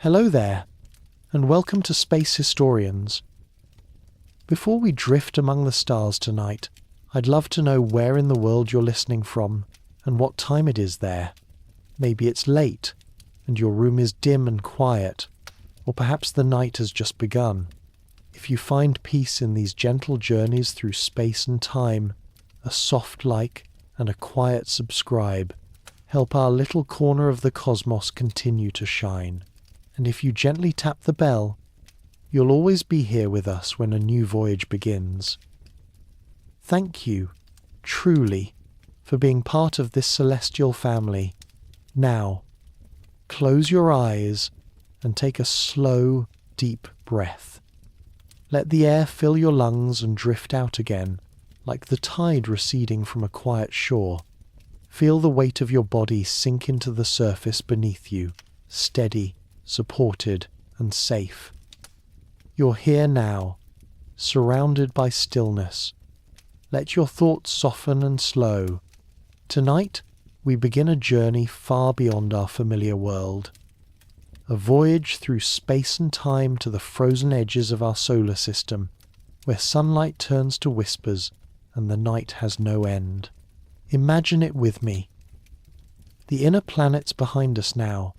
Hello there, and welcome to Space Historians. Before we drift among the stars tonight, I'd love to know where in the world you're listening from and what time it is there. Maybe it's late, and your room is dim and quiet, or perhaps the night has just begun. If you find peace in these gentle journeys through space and time, a soft like and a quiet subscribe help our little corner of the cosmos continue to shine. And if you gently tap the bell, you'll always be here with us when a new voyage begins. Thank you, truly, for being part of this celestial family. Now, close your eyes and take a slow, deep breath. Let the air fill your lungs and drift out again, like the tide receding from a quiet shore. Feel the weight of your body sink into the surface beneath you, steady, supported, and safe. You're here now, surrounded by stillness. Let your thoughts soften and slow. Tonight, we begin a journey far beyond our familiar world. A voyage through space and time to the frozen edges of our solar system, where sunlight turns to whispers and the night has no end. Imagine it with me. The inner planet's behind us now.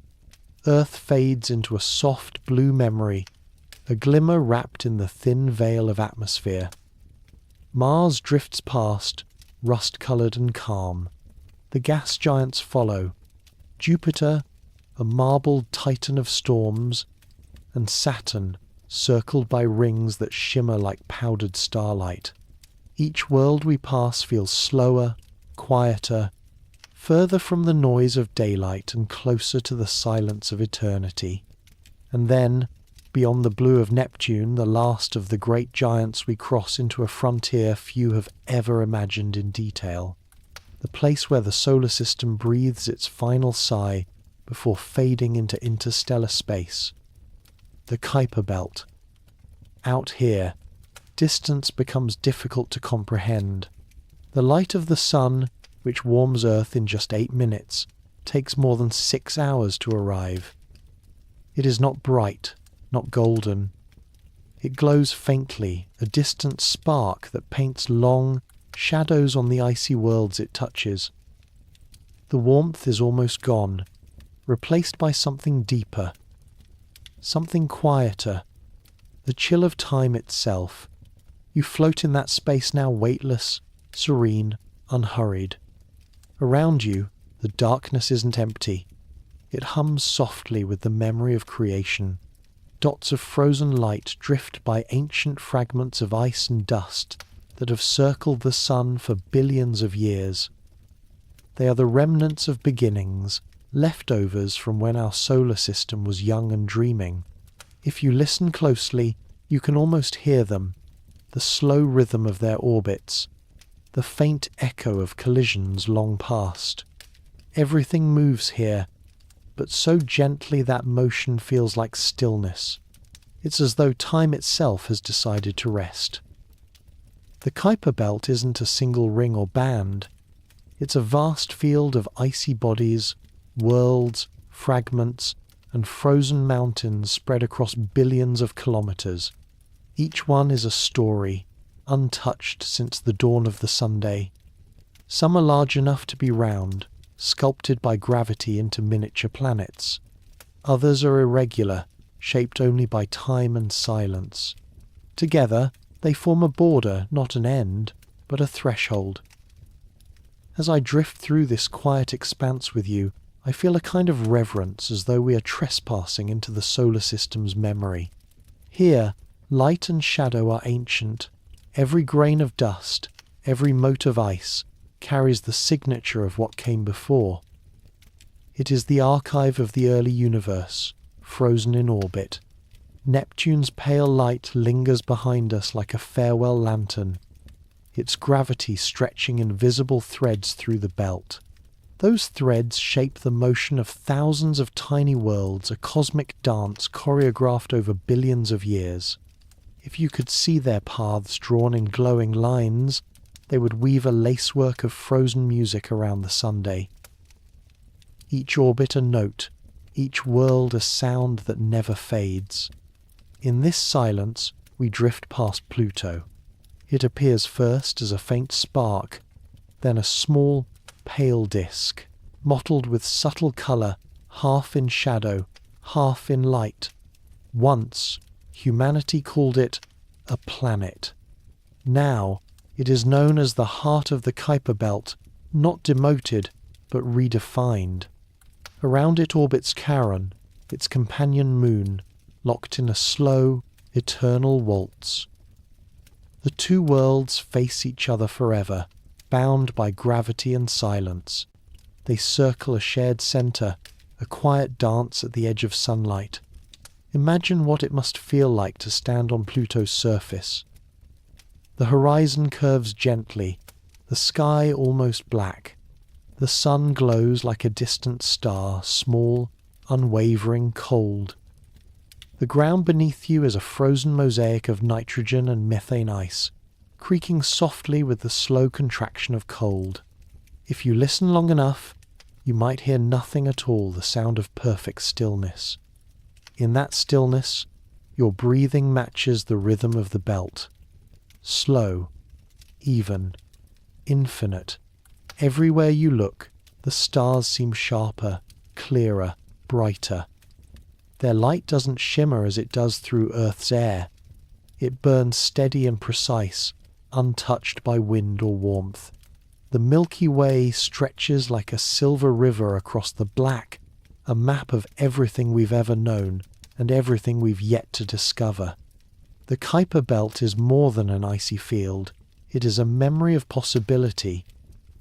Earth fades into a soft blue memory, a glimmer wrapped in the thin veil of atmosphere. Mars drifts past, rust-coloured and calm. The gas giants follow. Jupiter, a marbled titan of storms, and Saturn, circled by rings that shimmer like powdered starlight. Each world we pass feels slower, quieter, further from the noise of daylight and closer to the silence of eternity. And then, beyond the blue of Neptune, the last of the great giants, we cross into a frontier few have ever imagined in detail. The place where the solar system breathes its final sigh before fading into interstellar space. The Kuiper Belt. Out here, distance becomes difficult to comprehend. The light of the sun, which warms Earth in just 8 minutes, takes more than 6 hours to arrive. It is not bright, not golden. It glows faintly, a distant spark that paints long shadows on the icy worlds it touches. The warmth is almost gone, replaced by something deeper, something quieter, the chill of time itself. You float in that space now, weightless, serene, unhurried. Around you, the darkness isn't empty. It hums softly with the memory of creation. Dots of frozen light drift by ancient fragments of ice and dust that have circled the sun for billions of years. They are the remnants of beginnings, leftovers from when our solar system was young and dreaming. If you listen closely, you can almost hear them, the slow rhythm of their orbits, the faint echo of collisions long past. Everything moves here, but so gently that motion feels like stillness. It's as though time itself has decided to rest. The Kuiper Belt isn't a single ring or band. It's a vast field of icy bodies, worlds, fragments, and frozen mountains spread across billions of kilometers. Each one is a story, untouched since the dawn of the Sunday. Some are large enough to be round, sculpted by gravity into miniature planets. Others are irregular, shaped only by time and silence. Together, they form a border, not an end, but a threshold. As I drift through this quiet expanse with you, I feel a kind of reverence, as though we are trespassing into the solar system's memory. Here, light and shadow are ancient. Every grain of dust, every mote of ice, carries the signature of what came before. It is the archive of the early universe, frozen in orbit. Neptune's pale light lingers behind us like a farewell lantern, its gravity stretching invisible threads through the belt. Those threads shape the motion of thousands of tiny worlds, a cosmic dance choreographed over billions of years. If you could see their paths drawn in glowing lines, they would weave a lacework of frozen music around the Sunday. Each orbit a note, each world a sound that never fades. In this silence, we drift past Pluto. It appears first as a faint spark, then a small, pale disk, mottled with subtle colour, half in shadow, half in light. Once, humanity called it a planet. Now, it is known as the heart of the Kuiper Belt, not demoted, but redefined. Around it orbits Charon, its companion moon, locked in a slow, eternal waltz. The two worlds face each other forever, bound by gravity and silence. They circle a shared centre, a quiet dance at the edge of sunlight. Imagine what it must feel like to stand on Pluto's surface. The horizon curves gently, the sky almost black. The sun glows like a distant star, small, unwavering, cold. The ground beneath you is a frozen mosaic of nitrogen and methane ice, creaking softly with the slow contraction of cold. If you listen long enough, you might hear nothing at all, the sound of perfect stillness. In that stillness, your breathing matches the rhythm of the belt. Slow, even, infinite. Everywhere you look, the stars seem sharper, clearer, brighter. Their light doesn't shimmer as it does through Earth's air. It burns steady and precise, untouched by wind or warmth. The Milky Way stretches like a silver river across the black, a map of everything we've ever known and everything we've yet to discover. The Kuiper Belt is more than an icy field. It is a memory of possibility.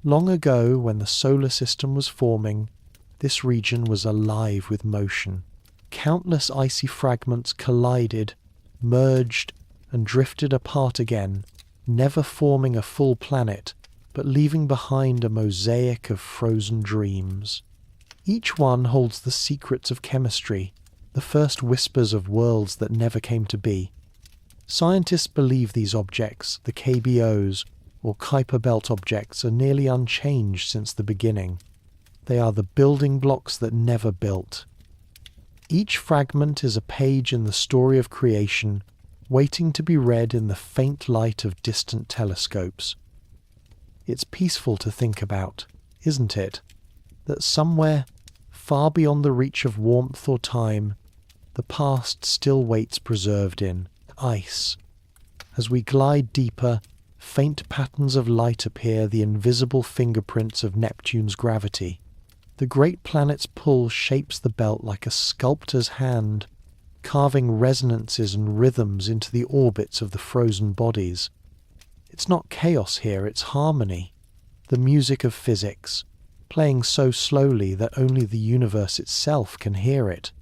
Long ago, when the solar system was forming, this region was alive with motion. Countless icy fragments collided, merged, and drifted apart again, never forming a full planet, but leaving behind a mosaic of frozen dreams. Each one holds the secrets of chemistry, the first whispers of worlds that never came to be. Scientists believe these objects, the KBOs, or Kuiper Belt objects, are nearly unchanged since the beginning. They are the building blocks that never built. Each fragment is a page in the story of creation, waiting to be read in the faint light of distant telescopes. It's peaceful to think about, isn't it? That somewhere, far beyond the reach of warmth or time, the past still waits preserved in ice. As we glide deeper, faint patterns of light appear, the invisible fingerprints of Neptune's gravity. The great planet's pull shapes the belt like a sculptor's hand, carving resonances and rhythms into the orbits of the frozen bodies. It's not chaos here, it's harmony, the music of physics, playing so slowly that only the universe itself can hear it.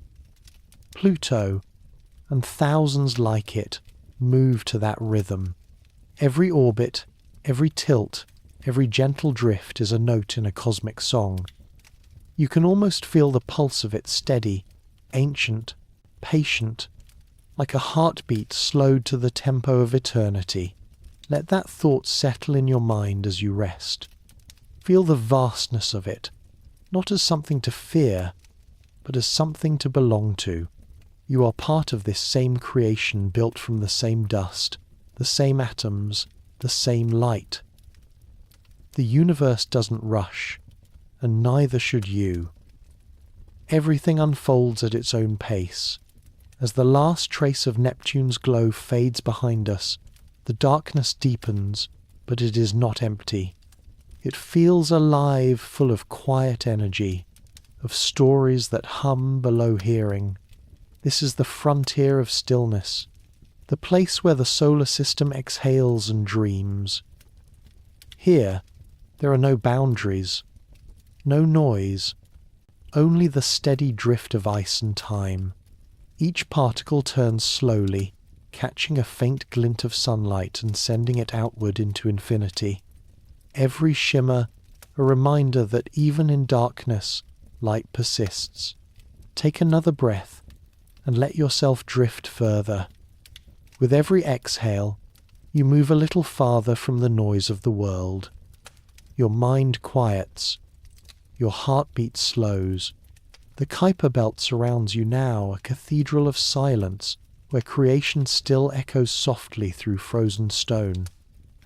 Pluto, and thousands like it, move to that rhythm. Every orbit, every tilt, every gentle drift is a note in a cosmic song. You can almost feel the pulse of it, steady, ancient, patient, like a heartbeat slowed to the tempo of eternity. Let that thought settle in your mind as you rest. Feel the vastness of it, not as something to fear, but as something to belong to. You are part of this same creation, built from the same dust, the same atoms, the same light. The universe doesn't rush, and neither should you. Everything unfolds at its own pace. As the last trace of Neptune's glow fades behind us, the darkness deepens, but it is not empty. It feels alive, full of quiet energy, of stories that hum below hearing. This is the frontier of stillness, the place where the solar system exhales and dreams. Here, there are no boundaries, no noise, only the steady drift of ice and time. Each particle turns slowly, catching a faint glint of sunlight and sending it outward into infinity. Every shimmer, a reminder that even in darkness, light persists. Take another breath and let yourself drift further. With every exhale, you move a little farther from the noise of the world. Your mind quiets, your heartbeat slows, The Kuiper Belt surrounds you now, a cathedral of silence, where creation still echoes softly through frozen stone.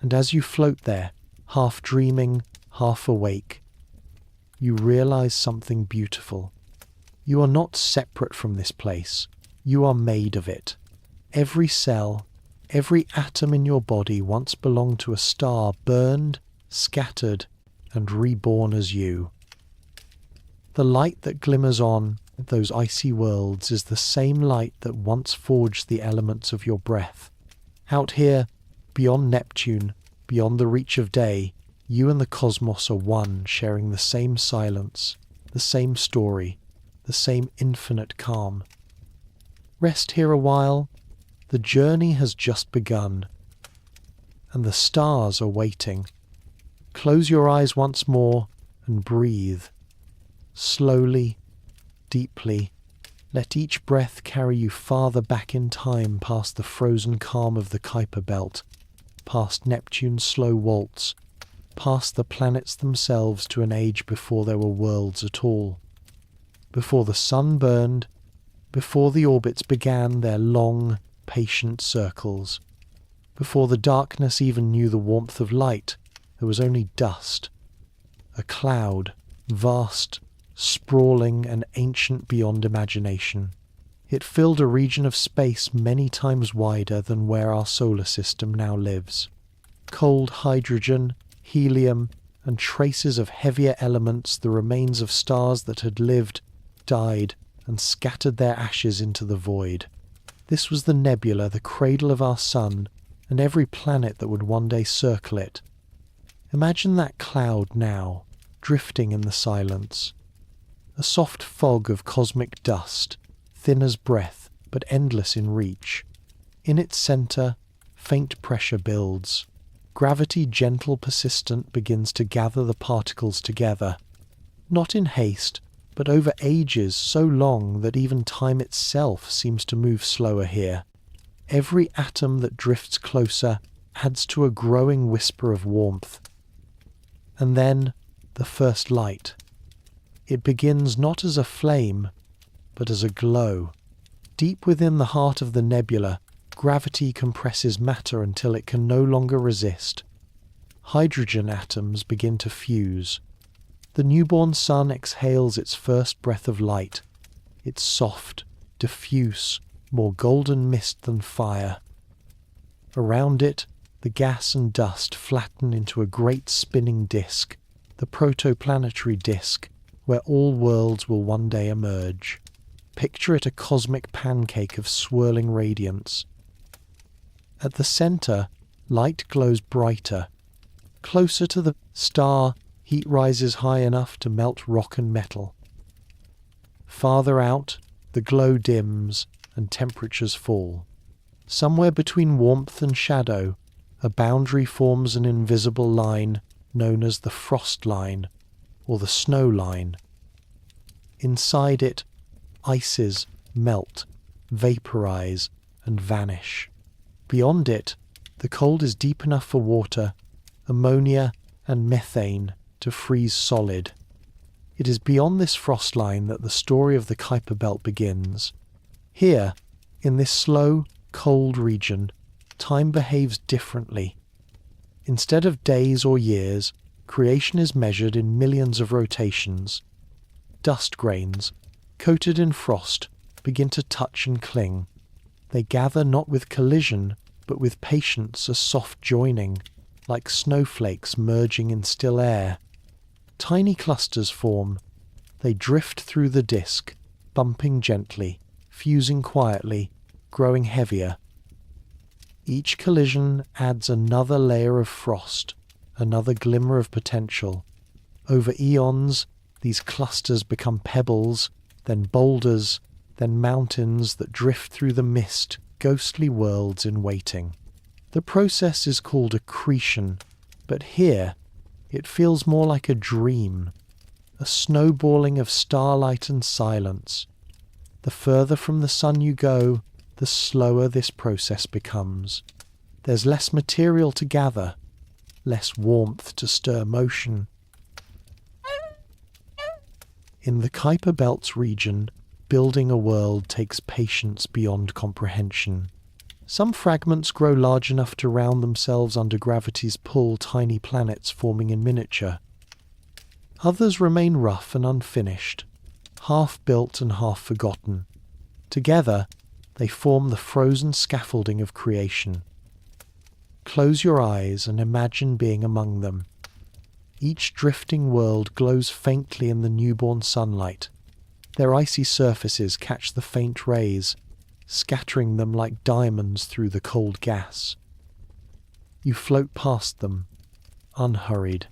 And as you float there, half dreaming, half awake, you realize something beautiful. You are not separate from this place. You are made of it. Every cell, every atom in your body once belonged to a star burned, scattered, and reborn as you. The light that glimmers on those icy worlds is the same light that once forged the elements of your breath. Out here, beyond Neptune, beyond the reach of day, you and the cosmos are one, sharing the same silence, the same story, the same infinite calm. Rest here a while. The journey has just begun, and the stars are waiting. Close your eyes once more and breathe. Slowly, deeply, let each breath carry you farther back in time past the frozen calm of the Kuiper Belt, past Neptune's slow waltz, past the planets themselves to an age before there were worlds at all. Before the sun burned, before the orbits began their long, patient circles. Before the darkness even knew the warmth of light, there was only dust. A cloud, vast, sprawling and ancient beyond imagination. It filled a region of space many times wider than where our solar system now lives. Cold hydrogen, helium, and traces of heavier elements, the remains of stars that had lived, died, and scattered their ashes into the void. This was the nebula, the cradle of our sun, and every planet that would one day circle it. Imagine that cloud now, drifting in the silence. A soft fog of cosmic dust, thin as breath, but endless in reach. In its centre, faint pressure builds. Gravity, gentle, persistent, begins to gather the particles together. Not in haste, but over ages so long that even time itself seems to move slower here. Every atom that drifts closer adds to a growing whisper of warmth. And then, the first light. It begins not as a flame, but as a glow. Deep within the heart of the nebula, gravity compresses matter until it can no longer resist. Hydrogen atoms begin to fuse. The newborn sun exhales its first breath of light. It's soft, diffuse, more golden mist than fire. Around it, the gas and dust flatten into a great spinning disk, the protoplanetary disk, where all worlds will one day emerge. Picture it a cosmic pancake of swirling radiance. At the centre, light glows brighter. Closer to the star, heat rises high enough to melt rock and metal. Farther out, the glow dims and temperatures fall. Somewhere between warmth and shadow, a boundary forms an invisible line known as the frost line or the snow line. Inside it, ices melt, vaporize, and vanish. Beyond it, the cold is deep enough for water, ammonia, and methane to freeze solid. It is beyond this frost line that the story of the Kuiper Belt begins. Here, in this slow, cold region, time behaves differently. Instead of days or years, creation is measured in millions of rotations. Dust grains, coated in frost, begin to touch and cling. They gather not with collision, but with patience, a soft joining, like snowflakes merging in still air. Tiny clusters form. They drift through the disk, bumping gently, fusing quietly, growing heavier. Each collision adds another layer of frost, another glimmer of potential. Over eons, these clusters become pebbles, then boulders, then mountains that drift through the mist, ghostly worlds in waiting. The process is called accretion, but here it feels more like a dream, a snowballing of starlight and silence. The further from the sun you go, the slower this process becomes. There's less material to gather, less warmth to stir motion. In the Kuiper Belt's region, building a world takes patience beyond comprehension. Some fragments grow large enough to round themselves under gravity's pull, tiny planets forming in miniature. Others remain rough and unfinished, half built and half forgotten. Together, they form the frozen scaffolding of creation. Close your eyes and imagine being among them. Each drifting world glows faintly in the newborn sunlight. Their icy surfaces catch the faint rays, scattering them like diamonds through the cold gas. You float past them, unhurried.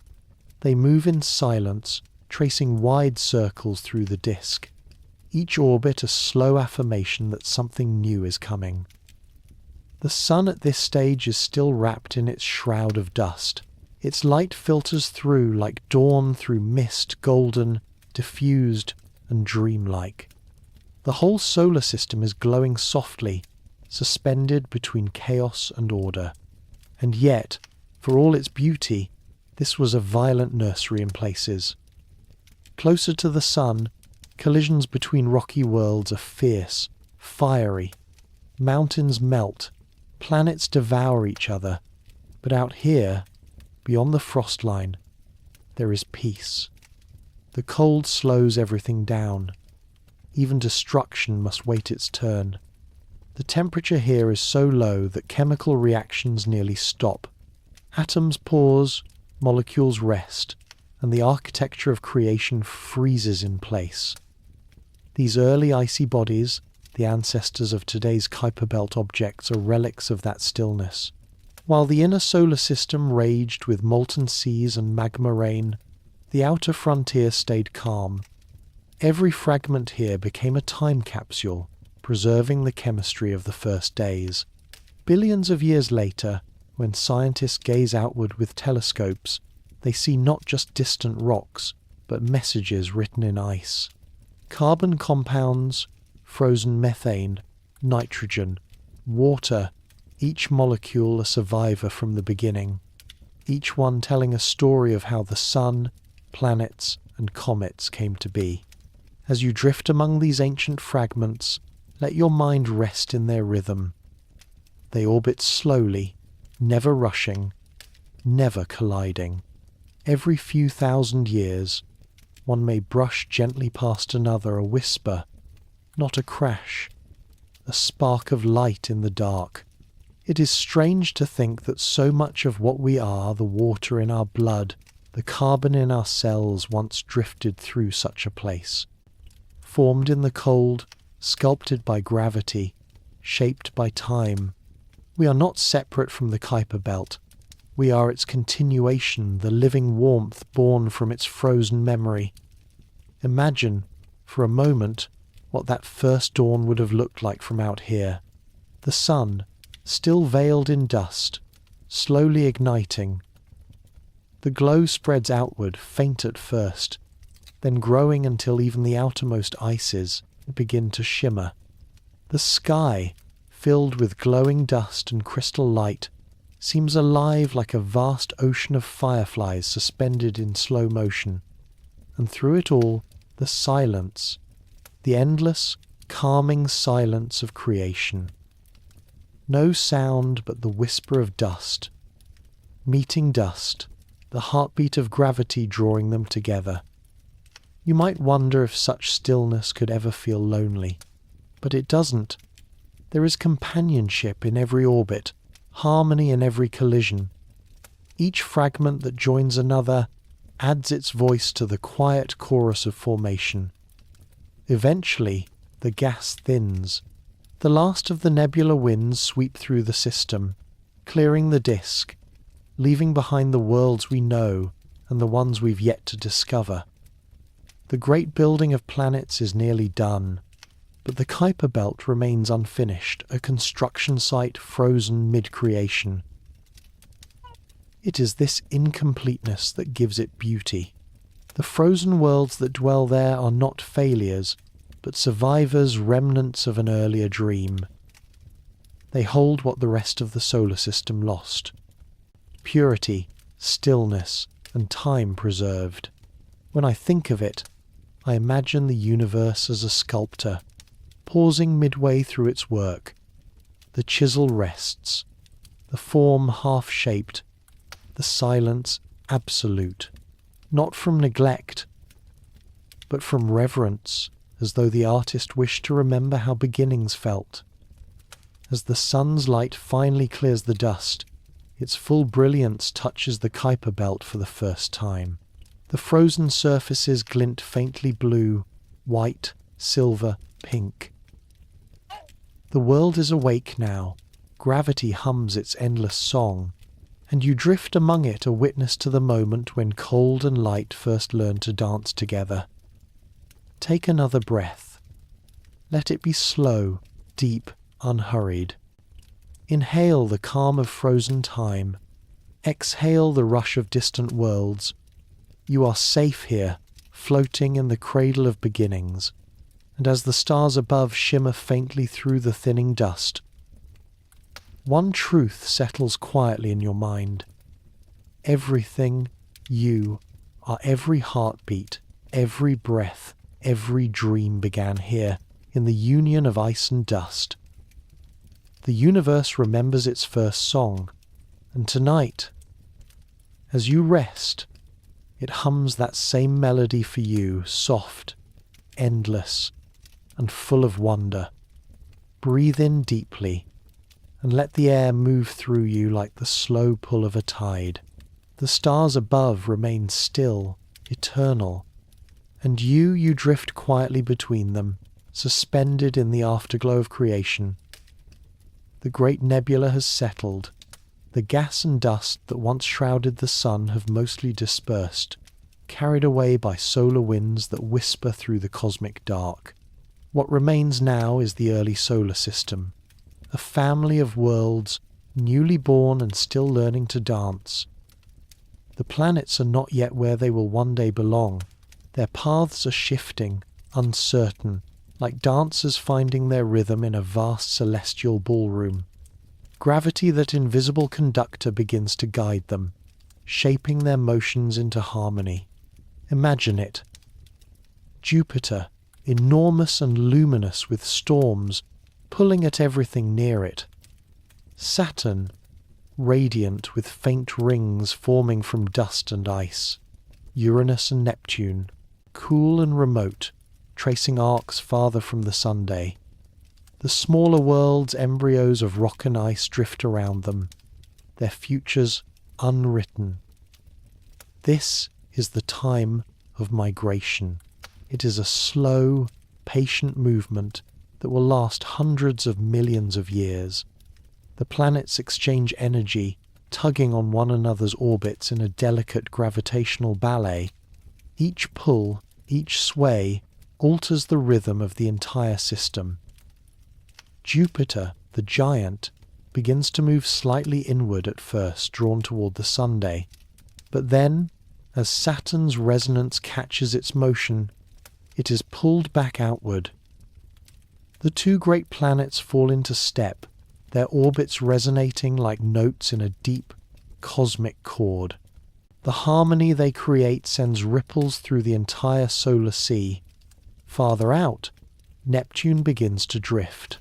They move in silence, tracing wide circles through the disk, each orbit a slow affirmation that something new is coming. The sun at this stage is still wrapped in its shroud of dust. Its light filters through like dawn through mist, golden, diffused, and dreamlike. The whole solar system is glowing softly, suspended between chaos and order. And yet, for all its beauty, this was a violent nursery in places. Closer to the sun, collisions between rocky worlds are fierce, fiery. Mountains melt, planets devour each other. But out here, beyond the frost line, there is peace. The cold slows everything down. Even destruction must wait its turn. The temperature here is so low that chemical reactions nearly stop. Atoms pause, molecules rest, and the architecture of creation freezes in place. These early icy bodies, the ancestors of today's Kuiper Belt objects, are relics of that stillness. While the inner solar system raged with molten seas and magma rain, the outer frontier stayed calm. Every fragment here became a time capsule, preserving the chemistry of the first days. Billions of years later, when scientists gaze outward with telescopes, they see not just distant rocks, but messages written in ice. Carbon compounds, frozen methane, nitrogen, water, each molecule a survivor from the beginning, each one telling a story of how the sun, planets, and comets came to be. As you drift among these ancient fragments, let your mind rest in their rhythm. They orbit slowly, never rushing, never colliding. Every few thousand years, one may brush gently past another, a whisper, not a crash, a spark of light in the dark. It is strange to think that so much of what we are, the water in our blood, the carbon in our cells, once drifted through such a place. Formed in the cold, sculpted by gravity, shaped by time. We are not separate from the Kuiper Belt. We are its continuation, the living warmth born from its frozen memory. Imagine, for a moment, what that first dawn would have looked like from out here. The sun, still veiled in dust, slowly igniting. The glow spreads outward, faint at first, then growing until even the outermost ices begin to shimmer. The sky, filled with glowing dust and crystal light, seems alive like a vast ocean of fireflies suspended in slow motion. And through it all, the silence, the endless, calming silence of creation. No sound but the whisper of dust, meeting dust, the heartbeat of gravity drawing them together. You might wonder if such stillness could ever feel lonely, but it doesn't. There is companionship in every orbit, harmony in every collision. Each fragment that joins another adds its voice to the quiet chorus of formation. Eventually, the gas thins. The last of the nebular winds sweep through the system, clearing the disk, leaving behind the worlds we know and the ones we've yet to discover. The great building of planets is nearly done, but the Kuiper Belt remains unfinished, a construction site frozen mid-creation. It is this incompleteness that gives it beauty. The frozen worlds that dwell there are not failures, but survivors, remnants of an earlier dream. They hold what the rest of the solar system lost. Purity, stillness, and time preserved. When I think of it, I imagine the universe as a sculptor, pausing midway through its work. The chisel rests, the form half-shaped, the silence absolute, not from neglect, but from reverence, as though the artist wished to remember how beginnings felt. As the sun's light finally clears the dust, its full brilliance touches the Kuiper Belt for the first time. The frozen surfaces glint faintly blue, white, silver, pink. The world is awake now. Gravity hums its endless song, and you drift among it, a witness to the moment when cold and light first learned to dance together. Take another breath. Let it be slow, deep, unhurried. Inhale the calm of frozen time. Exhale the rush of distant worlds. You are safe here, floating in the cradle of beginnings. And as the stars above shimmer faintly through the thinning dust, one truth settles quietly in your mind. Everything, you, are every heartbeat, every breath, every dream began here, in the union of ice and dust. The universe remembers its first song, and tonight, as you rest, it hums that same melody for you, soft, endless, and full of wonder. Breathe in deeply, and let the air move through you like the slow pull of a tide. The stars above remain still, eternal, and you drift quietly between them, suspended in the afterglow of creation. The great nebula has settled. The gas and dust that once shrouded the sun have mostly dispersed, carried away by solar winds that whisper through the cosmic dark. What remains now is the early solar system, a family of worlds, newly born and still learning to dance. The planets are not yet where they will one day belong. Their paths are shifting, uncertain, like dancers finding their rhythm in a vast celestial ballroom. Gravity, that invisible conductor, begins to guide them, shaping their motions into harmony. Imagine it. Jupiter, enormous and luminous with storms, pulling at everything near it. Saturn, radiant with faint rings forming from dust and ice. Uranus and Neptune, cool and remote, tracing arcs farther from the Sunday. The smaller worlds, embryos of rock and ice, drift around them, their futures unwritten. This is the time of migration. It is a slow, patient movement that will last hundreds of millions of years. The planets exchange energy, tugging on one another's orbits in a delicate gravitational ballet. Each pull, each sway, alters the rhythm of the entire system. Jupiter, the giant, begins to move slightly inward at first, drawn toward the Sunday. But then, as Saturn's resonance catches its motion, it is pulled back outward. The two great planets fall into step, their orbits resonating like notes in a deep, cosmic chord. The harmony they create sends ripples through the entire solar sea. Farther out, Neptune begins to drift.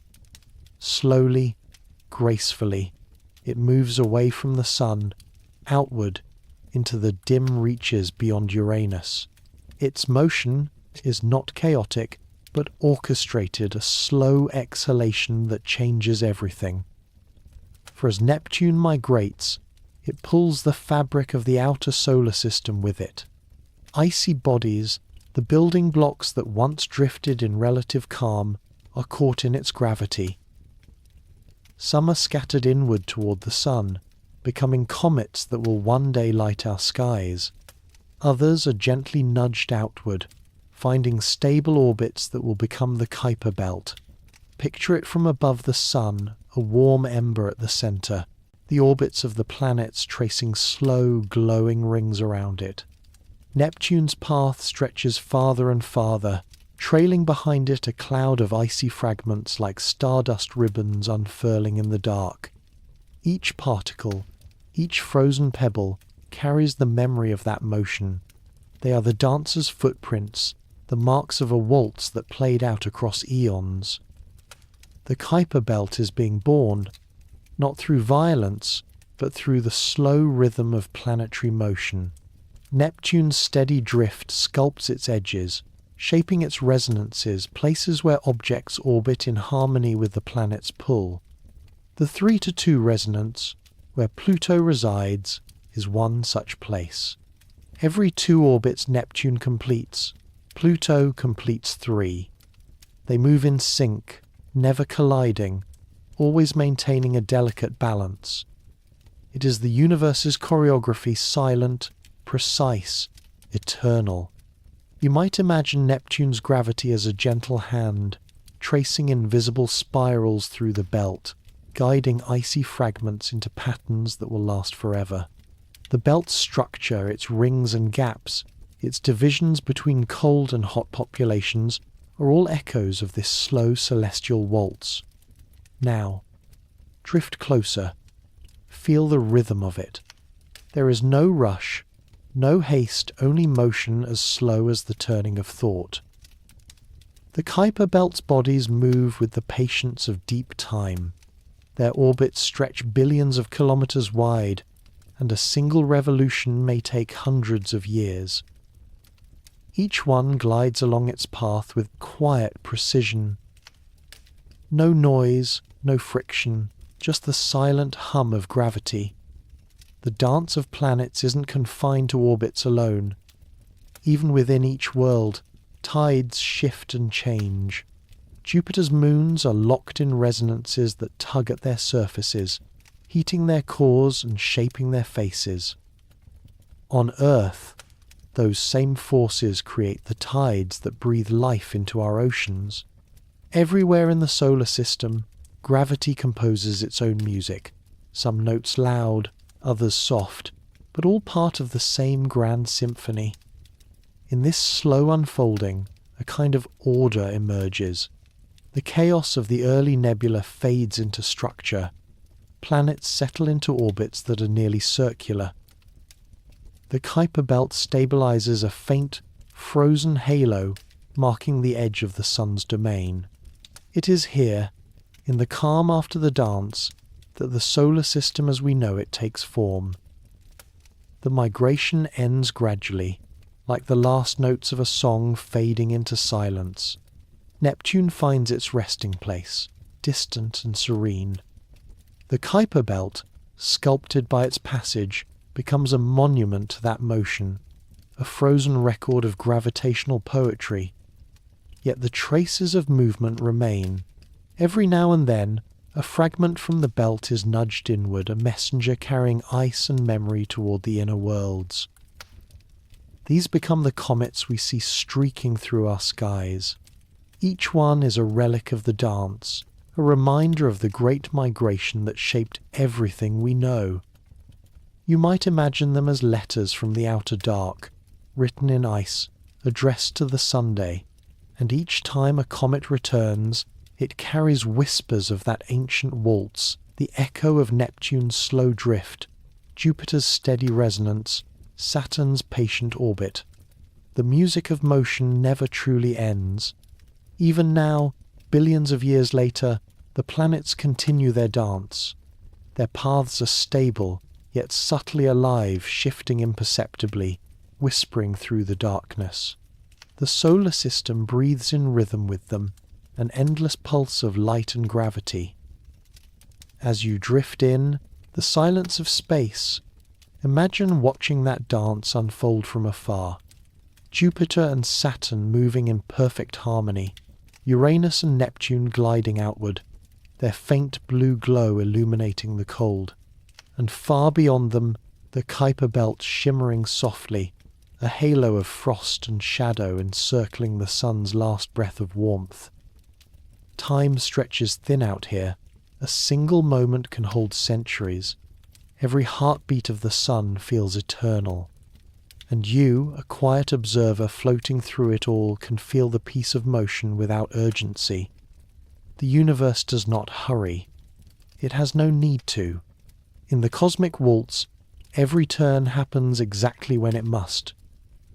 Slowly, gracefully, it moves away from the sun, outward, into the dim reaches beyond Uranus. Its motion is not chaotic, but orchestrated, a slow exhalation that changes everything. For as Neptune migrates, it pulls the fabric of the outer solar system with it. Icy bodies, the building blocks that once drifted in relative calm, are caught in its gravity. Some are scattered inward toward the sun, becoming comets that will one day light our skies. Others are gently nudged outward, finding stable orbits that will become the Kuiper Belt. Picture it from above the sun, a warm ember at the center, the orbits of the planets tracing slow, glowing rings around it. Neptune's path stretches farther and farther, trailing behind it a cloud of icy fragments like stardust ribbons unfurling in the dark. Each particle, each frozen pebble, carries the memory of that motion. They are the dancer's footprints, the marks of a waltz that played out across eons. The Kuiper Belt is being born, not through violence, but through the slow rhythm of planetary motion. Neptune's steady drift sculpts its edges, shaping its resonances, places where objects orbit in harmony with the planet's pull. The 3-2 resonance, where Pluto resides, is one such place. Every 2 orbits Neptune completes, Pluto completes 3. They move in sync, never colliding, always maintaining a delicate balance. It is the universe's choreography, silent, precise, eternal. You might imagine Neptune's gravity as a gentle hand, tracing invisible spirals through the belt, guiding icy fragments into patterns that will last forever. The belt's structure, its rings and gaps, its divisions between cold and hot populations, are all echoes of this slow celestial waltz. Now, drift closer. Feel the rhythm of it. There is no rush, no haste, only motion as slow as the turning of thought. The Kuiper Belt's bodies move with the patience of deep time. Their orbits stretch billions of kilometers wide, and a single revolution may take hundreds of years. Each one glides along its path with quiet precision. No noise, no friction, just the silent hum of gravity. The dance of planets isn't confined to orbits alone. Even within each world, tides shift and change. Jupiter's moons are locked in resonances that tug at their surfaces, heating their cores and shaping their faces. On Earth, those same forces create the tides that breathe life into our oceans. Everywhere in the solar system, gravity composes its own music, some notes loud, others soft, but all part of the same grand symphony. In this slow unfolding, a kind of order emerges. The chaos of the early nebula fades into structure. Planets settle into orbits that are nearly circular. The Kuiper Belt stabilizes a faint, frozen halo marking the edge of the Sun's domain. It is here, in the calm after the dance, that the solar system as we know it takes form. The migration ends gradually, like the last notes of a song fading into silence. Neptune finds its resting place, distant and serene. The Kuiper Belt, sculpted by its passage, becomes a monument to that motion, a frozen record of gravitational poetry. Yet the traces of movement remain. Every now and then, a fragment from the belt is nudged inward, a messenger carrying ice and memory toward the inner worlds. These become the comets we see streaking through our skies. Each one is a relic of the dance, a reminder of the great migration that shaped everything we know. You might imagine them as letters from the outer dark, written in ice, addressed to the Sunday, and each time a comet returns, it carries whispers of that ancient waltz, the echo of Neptune's slow drift, Jupiter's steady resonance, Saturn's patient orbit. The music of motion never truly ends. Even now, billions of years later, the planets continue their dance. Their paths are stable, yet subtly alive, shifting imperceptibly, whispering through the darkness. The solar system breathes in rhythm with them, an endless pulse of light and gravity. As you drift in, the silence of space, imagine watching that dance unfold from afar. Jupiter and Saturn moving in perfect harmony, Uranus and Neptune gliding outward, their faint blue glow illuminating the cold, and far beyond them the Kuiper Belt shimmering softly, a halo of frost and shadow encircling the sun's last breath of warmth. Time stretches thin out here. A single moment can hold centuries. Every heartbeat of the sun feels eternal. And you, a quiet observer floating through it all, can feel the peace of motion without urgency. The universe does not hurry. It has no need to. In the cosmic waltz, every turn happens exactly when it must.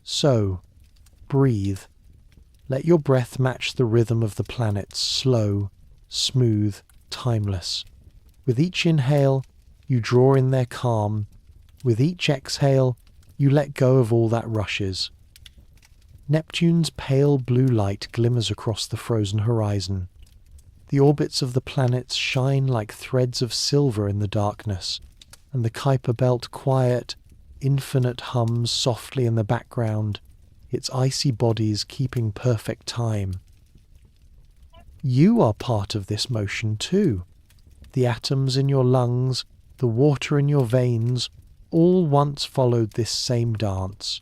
So, breathe. Let your breath match the rhythm of the planets, slow, smooth, timeless. With each inhale, you draw in their calm. With each exhale, you let go of all that rushes. Neptune's pale blue light glimmers across the frozen horizon. The orbits of the planets shine like threads of silver in the darkness, and the Kuiper Belt quiet, infinite hums softly in the background, its icy bodies keeping perfect time. You are part of this motion too. The atoms in your lungs, the water in your veins, all once followed this same dance.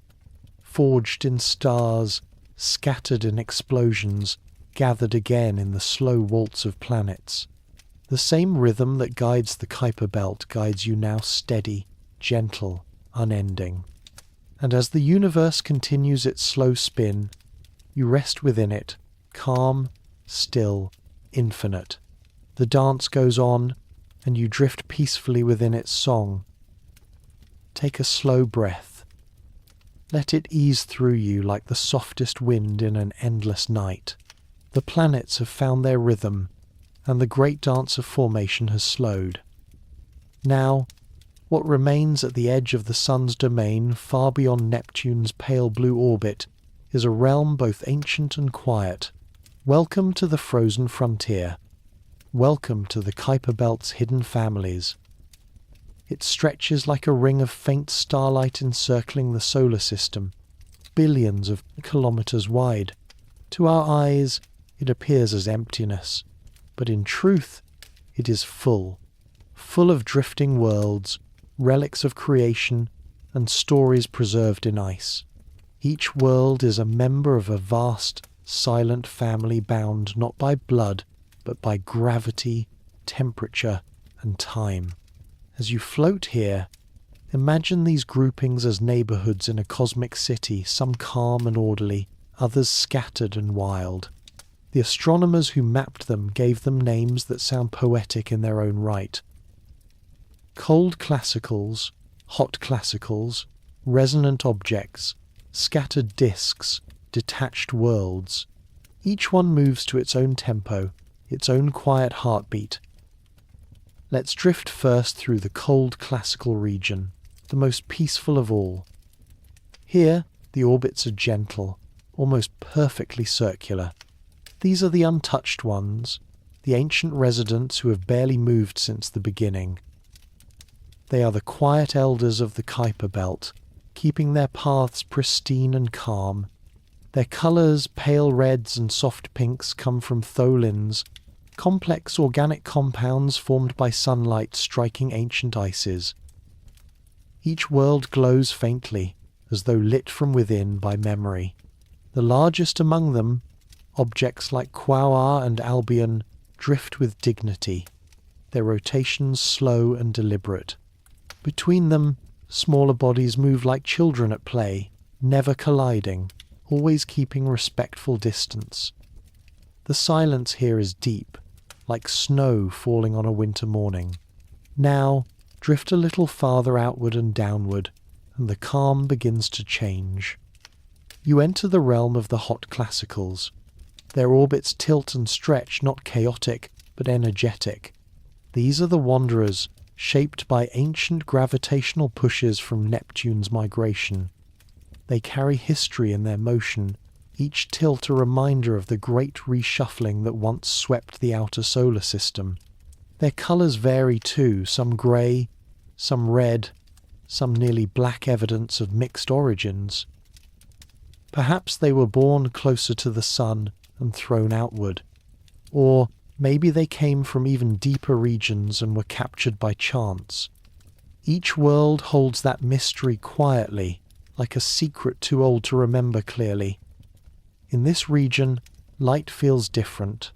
Forged in stars, scattered in explosions, gathered again in the slow waltz of planets. The same rhythm that guides the Kuiper Belt guides you now, steady, gentle, unending. And as the universe continues its slow spin, you rest within it, calm, still, infinite. The dance goes on, and you drift peacefully within its song. Take a slow breath. Let it ease through you like the softest wind in an endless night. The planets have found their rhythm, and the great dance of formation has slowed. Now, what remains at the edge of the Sun's domain, far beyond Neptune's pale blue orbit, is a realm both ancient and quiet. Welcome to the frozen frontier. Welcome to the Kuiper Belt's hidden families. It stretches like a ring of faint starlight encircling the solar system, billions of kilometers wide. To our eyes, it appears as emptiness, but in truth, it is full of drifting worlds, relics of creation, and stories preserved in ice. Each world is a member of a vast, silent family bound not by blood, but by gravity, temperature, and time. As you float here, imagine these groupings as neighborhoods in a cosmic city, some calm and orderly, others scattered and wild. The astronomers who mapped them gave them names that sound poetic in their own right. Cold classicals, hot classicals, resonant objects, scattered disks, detached worlds. Each one moves to its own tempo, its own quiet heartbeat. Let's drift first through the cold classical region, the most peaceful of all. Here, the orbits are gentle, almost perfectly circular. These are the untouched ones, the ancient residents who have barely moved since the beginning. They are the quiet elders of the Kuiper Belt, keeping their paths pristine and calm. Their colours, pale reds and soft pinks, come from tholins, complex organic compounds formed by sunlight striking ancient ices. Each world glows faintly, as though lit from within by memory. The largest among them, objects like Quaoar and Albion, drift with dignity, their rotations slow and deliberate. Between them, smaller bodies move like children at play, never colliding, always keeping respectful distance. The silence here is deep, like snow falling on a winter morning. Now, drift a little farther outward and downward, and the calm begins to change. You enter the realm of the hot classicals. Their orbits tilt and stretch, not chaotic, but energetic. These are the wanderers, shaped by ancient gravitational pushes from Neptune's migration. They carry history in their motion, each tilt a reminder of the great reshuffling that once swept the outer solar system. Their colours vary too, some grey, some red, some nearly black, evidence of mixed origins. Perhaps they were born closer to the sun and thrown outward, or maybe they came from even deeper regions and were captured by chance. Each world holds that mystery quietly, like a secret too old to remember clearly. In this region, light feels different.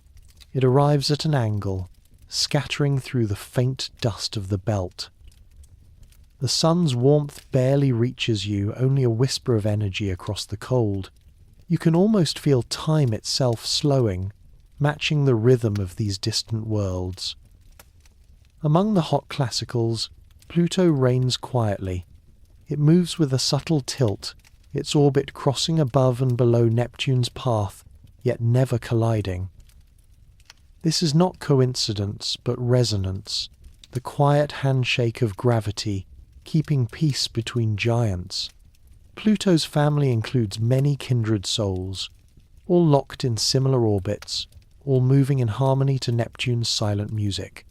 It arrives at an angle, scattering through the faint dust of the belt. The sun's warmth barely reaches you, only a whisper of energy across the cold. You can almost feel time itself slowing, matching the rhythm of these distant worlds. Among the hot classicals, Pluto reigns quietly. It moves with a subtle tilt, its orbit crossing above and below Neptune's path, yet never colliding. This is not coincidence, but resonance, the quiet handshake of gravity, keeping peace between giants. Pluto's family includes many kindred souls, all locked in similar orbits, all moving in harmony to Neptune's silent music.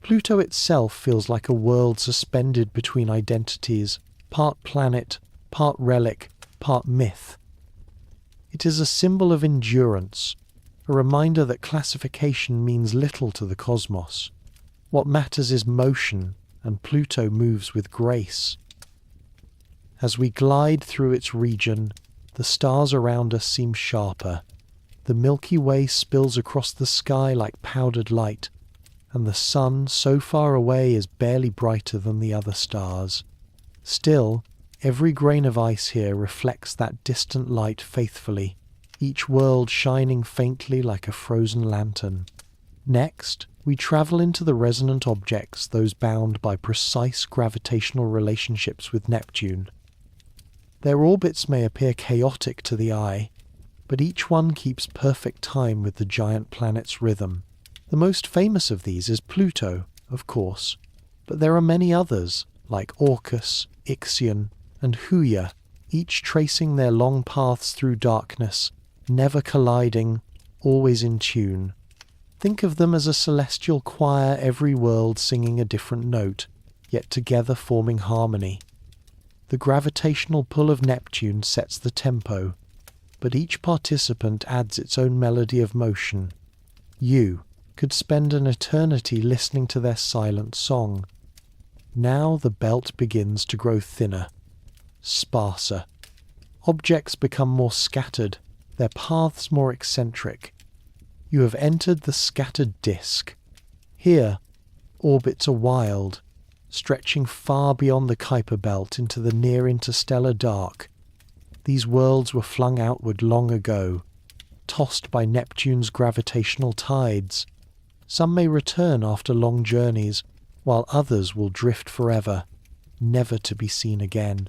Pluto itself feels like a world suspended between identities, part planet, part relic, part myth. It is a symbol of endurance, a reminder that classification means little to the cosmos. What matters is motion, and Pluto moves with grace. As we glide through its region, the stars around us seem sharper. The Milky Way spills across the sky like powdered light, and the sun, so far away, is barely brighter than the other stars. Still, every grain of ice here reflects that distant light faithfully, each world shining faintly like a frozen lantern. Next, we travel into the resonant objects, those bound by precise gravitational relationships with Neptune. Their orbits may appear chaotic to the eye, but each one keeps perfect time with the giant planet's rhythm. The most famous of these is Pluto, of course, but there are many others, like Orcus, Ixion, and Huya, each tracing their long paths through darkness, never colliding, always in tune. Think of them as a celestial choir, every world singing a different note, yet together forming harmony. The gravitational pull of Neptune sets the tempo, but each participant adds its own melody of motion. You could spend an eternity listening to their silent song. Now the belt begins to grow thinner, sparser. Objects become more scattered, their paths more eccentric. You have entered the scattered disk. Here, orbits are wild, stretching far beyond the Kuiper Belt into the near interstellar dark. These worlds were flung outward long ago, tossed by Neptune's gravitational tides. Some may return after long journeys, while others will drift forever, never to be seen again.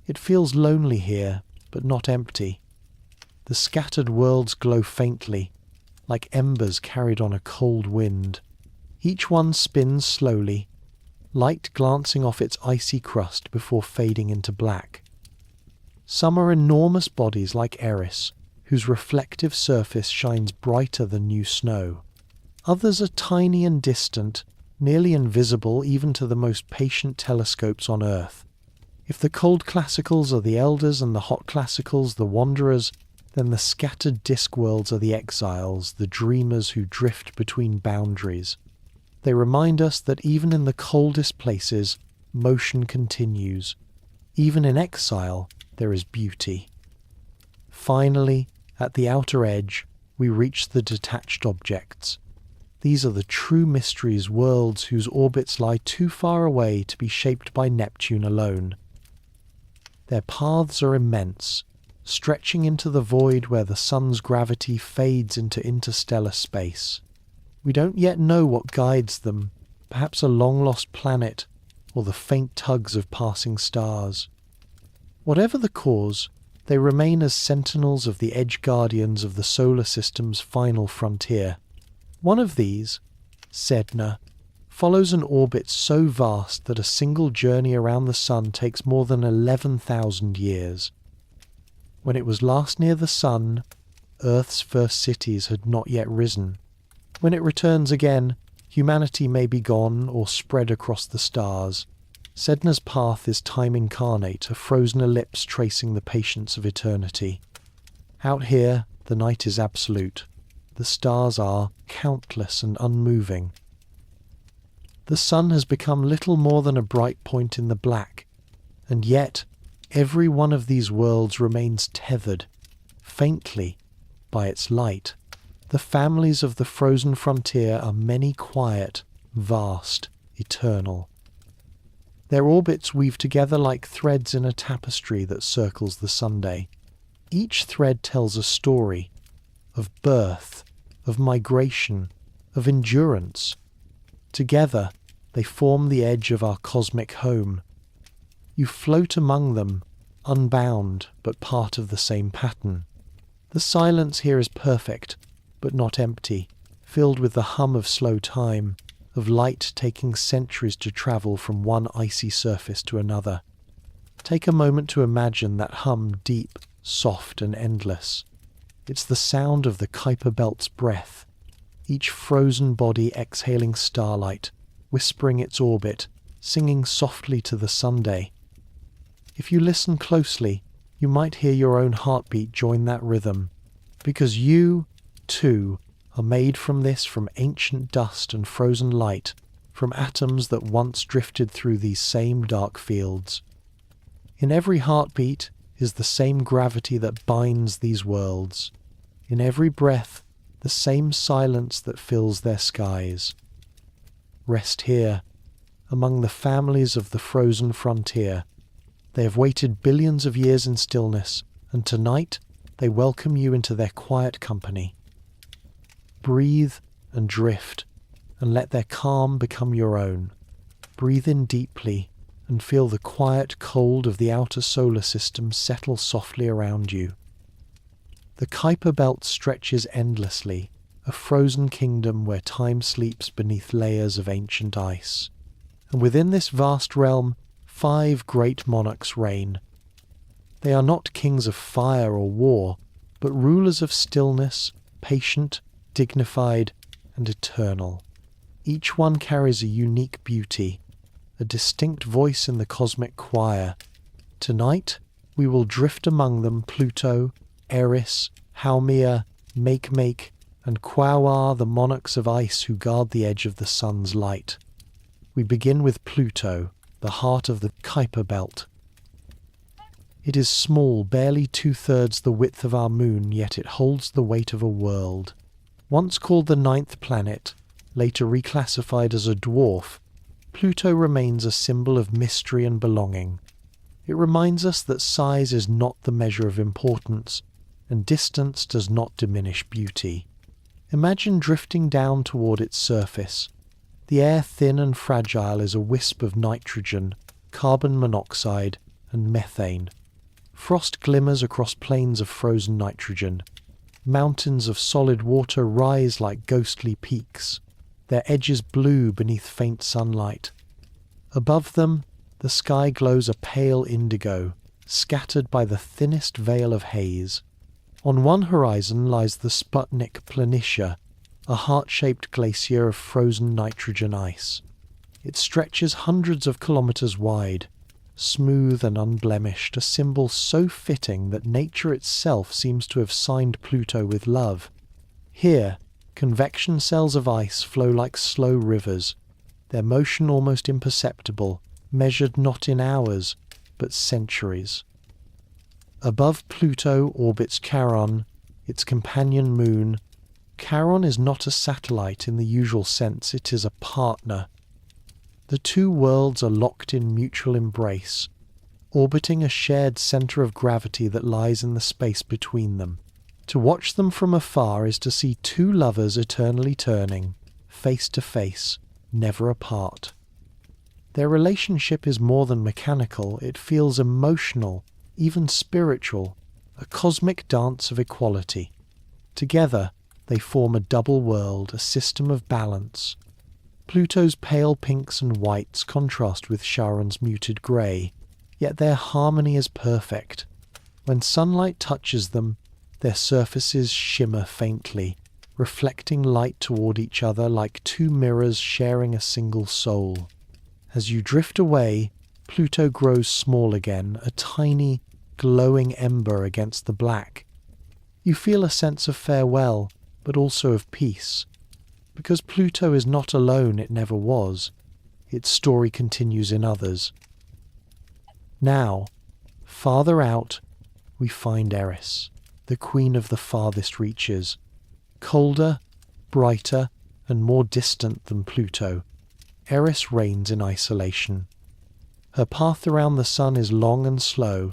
It feels lonely here, but not empty. The scattered worlds glow faintly, like embers carried on a cold wind. Each one spins slowly, light glancing off its icy crust before fading into black. Some are enormous bodies like Eris, whose reflective surface shines brighter than new snow. Others are tiny and distant, nearly invisible even to the most patient telescopes on Earth. If the cold classicals are the elders and the hot classicals the wanderers, then the scattered disk worlds are the exiles, the dreamers who drift between boundaries. They remind us that even in the coldest places, motion continues. Even in exile, there is beauty. Finally, at the outer edge, we reach the detached objects. These are the true mysteries, worlds whose orbits lie too far away to be shaped by Neptune alone. Their paths are immense, stretching into the void where the sun's gravity fades into interstellar space. We don't yet know what guides them, perhaps a long-lost planet, or the faint tugs of passing stars. Whatever the cause, they remain as sentinels of the edge guardians of the solar system's final frontier. One of these, Sedna, follows an orbit so vast that a single journey around the Sun takes more than 11,000 years. When it was last near the Sun, Earth's first cities had not yet risen. When it returns again, humanity may be gone or spread across the stars. Sedna's path is time incarnate, a frozen ellipse tracing the patience of eternity. Out here, the night is absolute. The stars are countless and unmoving. The sun has become little more than a bright point in the black, and yet every one of these worlds remains tethered, faintly, by its light. The families of the frozen frontier are many, quiet, vast, eternal. Their orbits weave together like threads in a tapestry that circles the Sunday. Each thread tells a story of birth, of migration, of endurance. Together, they form the edge of our cosmic home. You float among them, unbound but part of the same pattern. The silence here is perfect, but not empty, filled with the hum of slow time, of light taking centuries to travel from one icy surface to another. Take a moment to imagine that hum deep, soft and endless. It's the sound of the Kuiper Belt's breath, each frozen body exhaling starlight, whispering its orbit, singing softly to the Sunday. If you listen closely, you might hear your own heartbeat join that rhythm, because you, too, are made from ancient dust and frozen light, from atoms that once drifted through these same dark fields. In every heartbeat is the same gravity that binds these worlds. In every breath, the same silence that fills their skies. Rest here, among the families of the frozen frontier. They have waited billions of years in stillness, and tonight they welcome you into their quiet company. Breathe and drift, and let their calm become your own. Breathe in deeply, and feel the quiet cold of the outer solar system settle softly around you. The Kuiper Belt stretches endlessly, a frozen kingdom where time sleeps beneath layers of ancient ice. And within this vast realm, 5 great monarchs reign. They are not kings of fire or war, but rulers of stillness, patient, dignified, and eternal. Each one carries a unique beauty, a distinct voice in the cosmic choir. Tonight, we will drift among them Pluto, Eris, Haumea, Makemake, and Quaoar, the monarchs of ice who guard the edge of the sun's light. We begin with Pluto, the heart of the Kuiper Belt. It is small, barely 2/3 the width of our moon, yet it holds the weight of a world. Once called the 9th planet, later reclassified as a dwarf, Pluto remains a symbol of mystery and belonging. It reminds us that size is not the measure of importance, and distance does not diminish beauty. Imagine drifting down toward its surface. The air, thin and fragile, is a wisp of nitrogen, carbon monoxide, and methane. Frost glimmers across plains of frozen nitrogen. Mountains of solid water rise like ghostly peaks, their edges blue beneath faint sunlight. Above them, the sky glows a pale indigo, scattered by the thinnest veil of haze. On one horizon lies the Sputnik Planitia, a heart-shaped glacier of frozen nitrogen ice. It stretches hundreds of kilometers wide, smooth and unblemished, a symbol so fitting that nature itself seems to have signed Pluto with love. Here, convection cells of ice flow like slow rivers, their motion almost imperceptible, measured not in hours, but centuries. Above Pluto orbits Charon, its companion moon. Charon is not a satellite in the usual sense, it is a partner. The two worlds are locked in mutual embrace, orbiting a shared centre of gravity that lies in the space between them. To watch them from afar is to see two lovers eternally turning, face to face, never apart. Their relationship is more than mechanical, it feels emotional, even spiritual, a cosmic dance of equality. Together, they form a double world, a system of balance. Pluto's pale pinks and whites contrast with Charon's muted grey, yet their harmony is perfect. When sunlight touches them, their surfaces shimmer faintly, reflecting light toward each other like two mirrors sharing a single soul. As you drift away, Pluto grows small again, a tiny, glowing ember against the black. You feel a sense of farewell, but also of peace. Because Pluto is not alone, it never was. Its story continues in others. Now, farther out, we find Eris, the queen of the farthest reaches. Colder, brighter, and more distant than Pluto, Eris reigns in isolation. Her path around the sun is long and slow.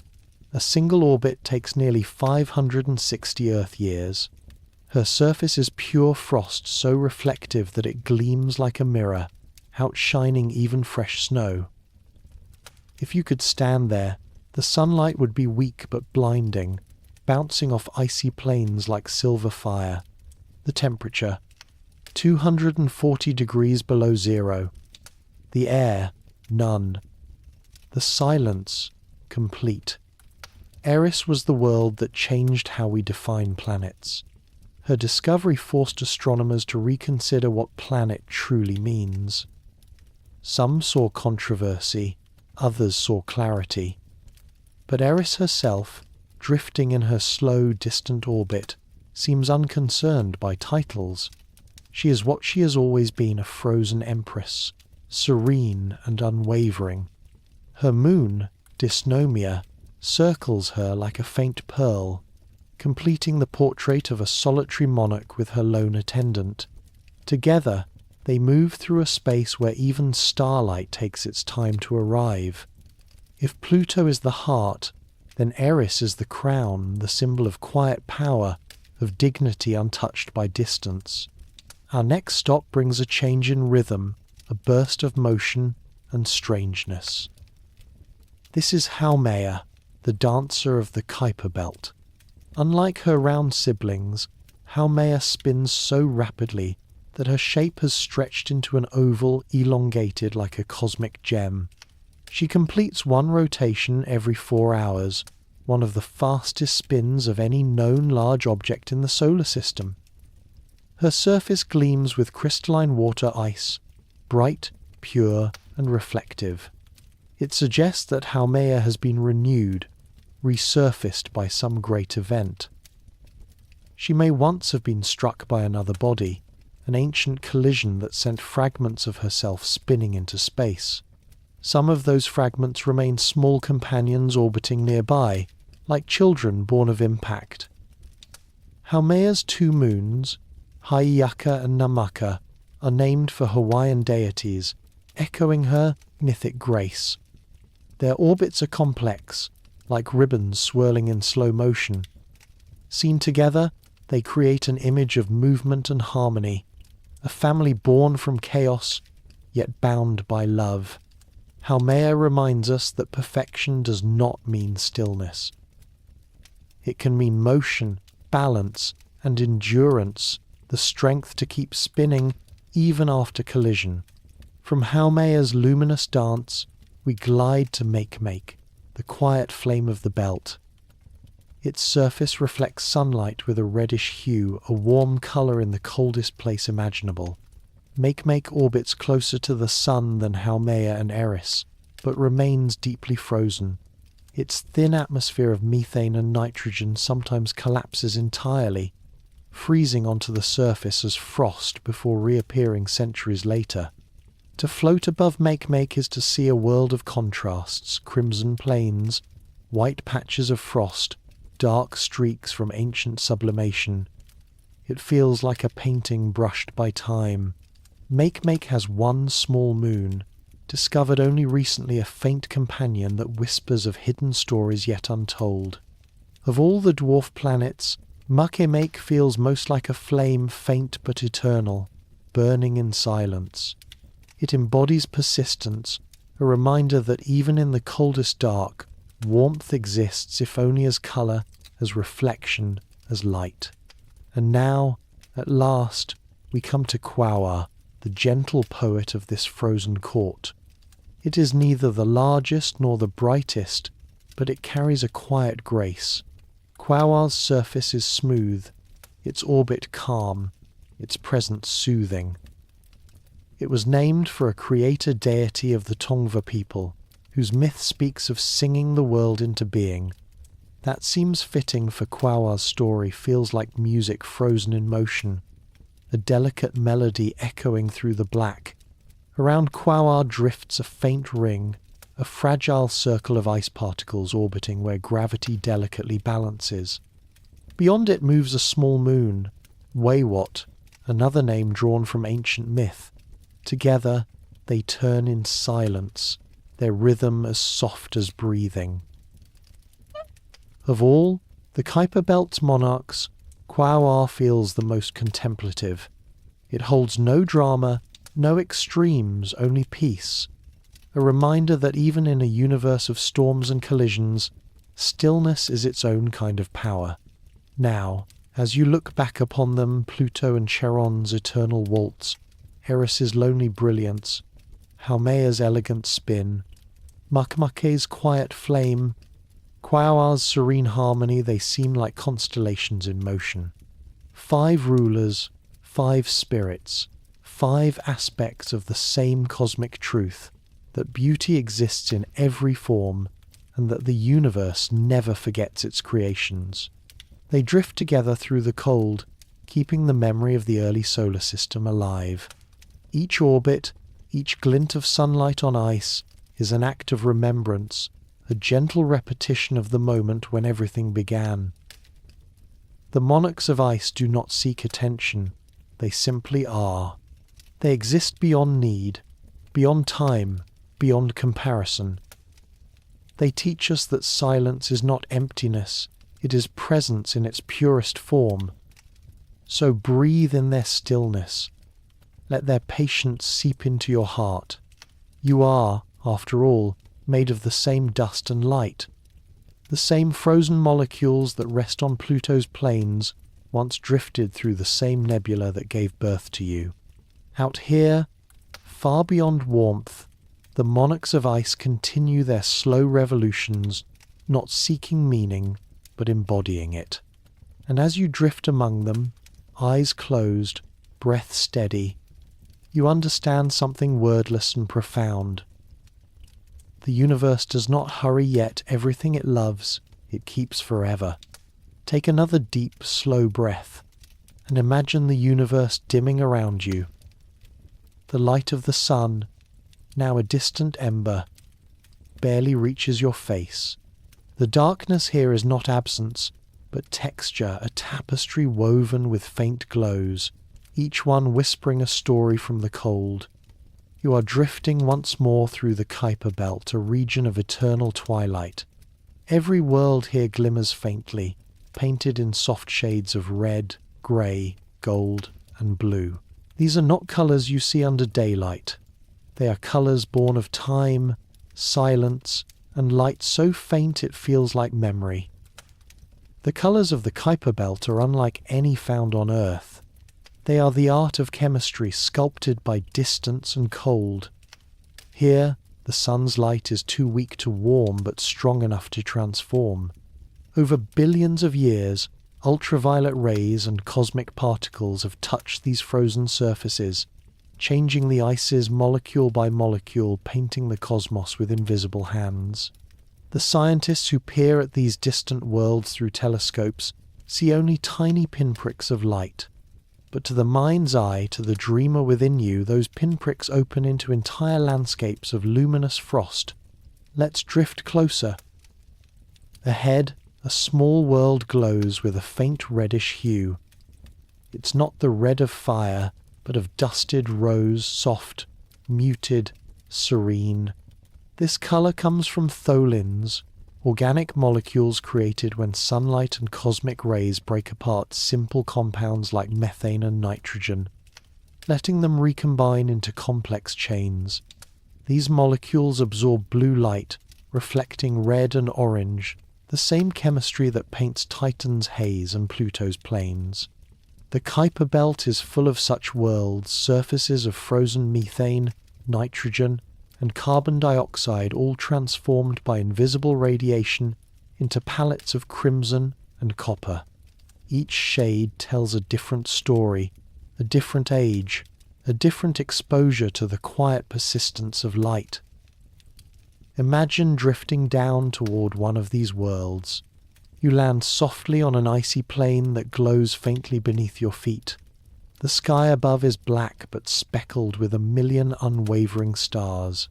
A single orbit takes nearly 560 Earth years. Her surface is pure frost, so reflective that it gleams like a mirror, outshining even fresh snow. If you could stand there, the sunlight would be weak but blinding. bouncing off icy plains like silver fire. The temperature, 240 degrees below zero. The air, none. The silence, complete. Eris was the world that changed how we define planets. Her discovery forced astronomers to reconsider what planet truly means. Some saw controversy, others saw clarity. But Eris herself, drifting in her slow, distant orbit, seems unconcerned by titles. She is what she has always been, a frozen empress, serene and unwavering. Her moon, Dysnomia, circles her like a faint pearl, completing the portrait of a solitary monarch with her lone attendant. Together, they move through a space where even starlight takes its time to arrive. If Pluto is the heart, then Eris is the crown, the symbol of quiet power, of dignity untouched by distance. Our next stop brings a change in rhythm, a burst of motion and strangeness. This is Haumea, the dancer of the Kuiper Belt. Unlike her round siblings, Haumea spins so rapidly that her shape has stretched into an oval elongated like a cosmic gem. She completes one rotation every 4 hours, one of the fastest spins of any known large object in the solar system. Her surface gleams with crystalline water ice, bright, pure, and reflective. It suggests that Haumea has been renewed, resurfaced by some great event. She may once have been struck by another body, an ancient collision that sent fragments of herself spinning into space. Some of those fragments remain small companions orbiting nearby, like children born of impact. Haumea's 2 moons, Haiyaka and Namaka, are named for Hawaiian deities, echoing her mythic grace. Their orbits are complex, like ribbons swirling in slow motion. Seen together, they create an image of movement and harmony, a family born from chaos, yet bound by love. Haumea reminds us that perfection does not mean stillness. It can mean motion, balance, and endurance, the strength to keep spinning even after collision. From Haumea's luminous dance, we glide to Make, the quiet flame of the belt. Its surface reflects sunlight with a reddish hue, a warm colour in the coldest place imaginable. Make orbits closer to the sun than Haumea and Eris, but remains deeply frozen. Its thin atmosphere of methane and nitrogen sometimes collapses entirely, freezing onto the surface as frost before reappearing centuries later. To float above Make is to see a world of contrasts, crimson plains, white patches of frost, dark streaks from ancient sublimation. It feels like a painting brushed by time. Make has 1 small moon, discovered only recently, a faint companion that whispers of hidden stories yet untold. Of all the dwarf planets, Make feels most like a flame, faint but eternal, burning in silence. It embodies persistence, a reminder that even in the coldest dark, warmth exists, if only as colour, as reflection, as light. And now, at last, we come to Quaoar, the gentle poet of this frozen court. It is neither the largest nor the brightest, but it carries a quiet grace. Quaoar's surface is smooth, its orbit calm, its presence soothing. It was named for a creator deity of the Tongva people, whose myth speaks of singing the world into being. That seems fitting, for Quaoar's story feels like music frozen in motion, a delicate melody echoing through the black. Around Quaoar drifts a faint ring, a fragile circle of ice particles orbiting where gravity delicately balances. Beyond it moves a small moon, Waywot, another name drawn from ancient myth. Together, they turn in silence, their rhythm as soft as breathing. Of all the Kuiper Belt's monarchs, Quaoar feels the most contemplative. It holds no drama, no extremes, only peace. A reminder that even in a universe of storms and collisions, Stillness is its own kind of power. Now, as you look back upon them, Pluto and Charon's eternal waltz, Eris's lonely brilliance, Haumea's elegant spin, Makemake's quiet flame, Kwaiawa's serene harmony, they seem like constellations in motion. 5 rulers, 5 spirits, 5 aspects of the same cosmic truth, that beauty exists in every form, and that the universe never forgets its creations. They drift together through the cold, keeping the memory of the early solar system alive. Each orbit, each glint of sunlight on ice, is an act of remembrance, a gentle repetition of the moment when everything began. The monarchs of ice do not seek attention, they simply are. They exist beyond need, beyond time, beyond comparison. They teach us that silence is not emptiness, it is presence in its purest form. So breathe in their stillness. Let their patience seep into your heart. You are, after all, made of the same dust and light. The same frozen molecules that rest on Pluto's plains once drifted through the same nebula that gave birth to you. Out here, far beyond warmth, the monarchs of ice continue their slow revolutions, not seeking meaning, but embodying it. And as you drift among them, eyes closed, breath steady, you understand something wordless and profound. The universe does not hurry yet. Everything it loves, it keeps forever. Take another deep, slow breath, and imagine the universe dimming around you. The light of the sun, now a distant ember, barely reaches your face. The darkness here is not absence, but texture, a tapestry woven with faint glows, each one whispering a story from the cold. You are drifting once more through the Kuiper Belt, a region of eternal twilight. Every world here glimmers faintly, painted in soft shades of red, grey, gold, and blue. These are not colours you see under daylight. They are colours born of time, silence, and light so faint it feels like memory. The colours of the Kuiper Belt are unlike any found on Earth. They are the art of chemistry sculpted by distance and cold. Here, the sun's light is too weak to warm but strong enough to transform. Over billions of years, ultraviolet rays and cosmic particles have touched these frozen surfaces, changing the ices molecule by molecule, painting the cosmos with invisible hands. The scientists who peer at these distant worlds through telescopes see only tiny pinpricks of light. But to the mind's eye, to the dreamer within you, those pinpricks open into entire landscapes of luminous frost. Let's drift closer. Ahead, a small world glows with a faint reddish hue. It's not the red of fire, but of dusted rose, soft, muted, serene. This colour comes from tholins, organic molecules created when sunlight and cosmic rays break apart simple compounds like methane and nitrogen, letting them recombine into complex chains. These molecules absorb blue light, reflecting red and orange, the same chemistry that paints Titan's haze and Pluto's plains. The Kuiper Belt is full of such worlds, surfaces of frozen methane, nitrogen, and carbon dioxide, all transformed by invisible radiation into palettes of crimson and copper. Each shade tells a different story, a different age, a different exposure to the quiet persistence of light. Imagine drifting down toward one of these worlds. You land softly on an icy plain that glows faintly beneath your feet. The sky above is black but speckled with 1,000,000 unwavering stars.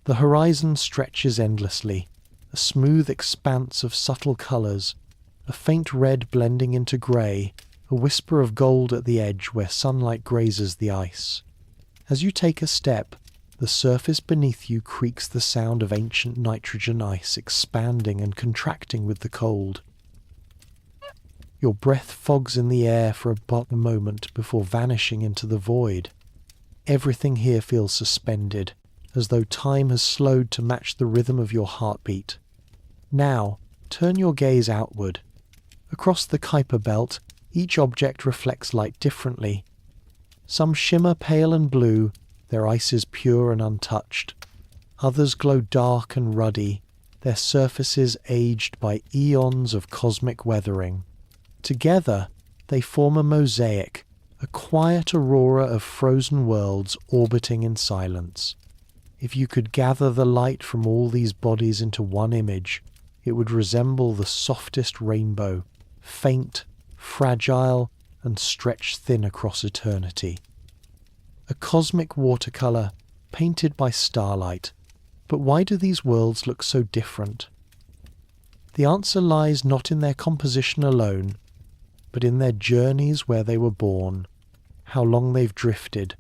The horizon stretches endlessly, a smooth expanse of subtle colours, a faint red blending into grey, a whisper of gold at the edge where sunlight grazes the ice. As you take a step, the surface beneath you creaks the sound of ancient nitrogen ice expanding and contracting with the cold. Your breath fogs in the air for about a moment before vanishing into the void. Everything here feels suspended, as though time has slowed to match the rhythm of your heartbeat. Now, Turn your gaze outward. Across the Kuiper Belt, each object reflects light differently. Some shimmer pale and blue, their ice is pure and untouched. Others glow dark and ruddy, their surfaces aged by eons of cosmic weathering. Together, they form a mosaic, a quiet aurora of frozen worlds orbiting in silence. If you could gather the light from all these bodies into one image, it would resemble the softest rainbow, faint, fragile, and stretched thin across eternity. A cosmic watercolor painted by starlight. But why do these worlds look so different? The answer lies not in their composition alone, but in their journeys where they were born, how long they've drifted,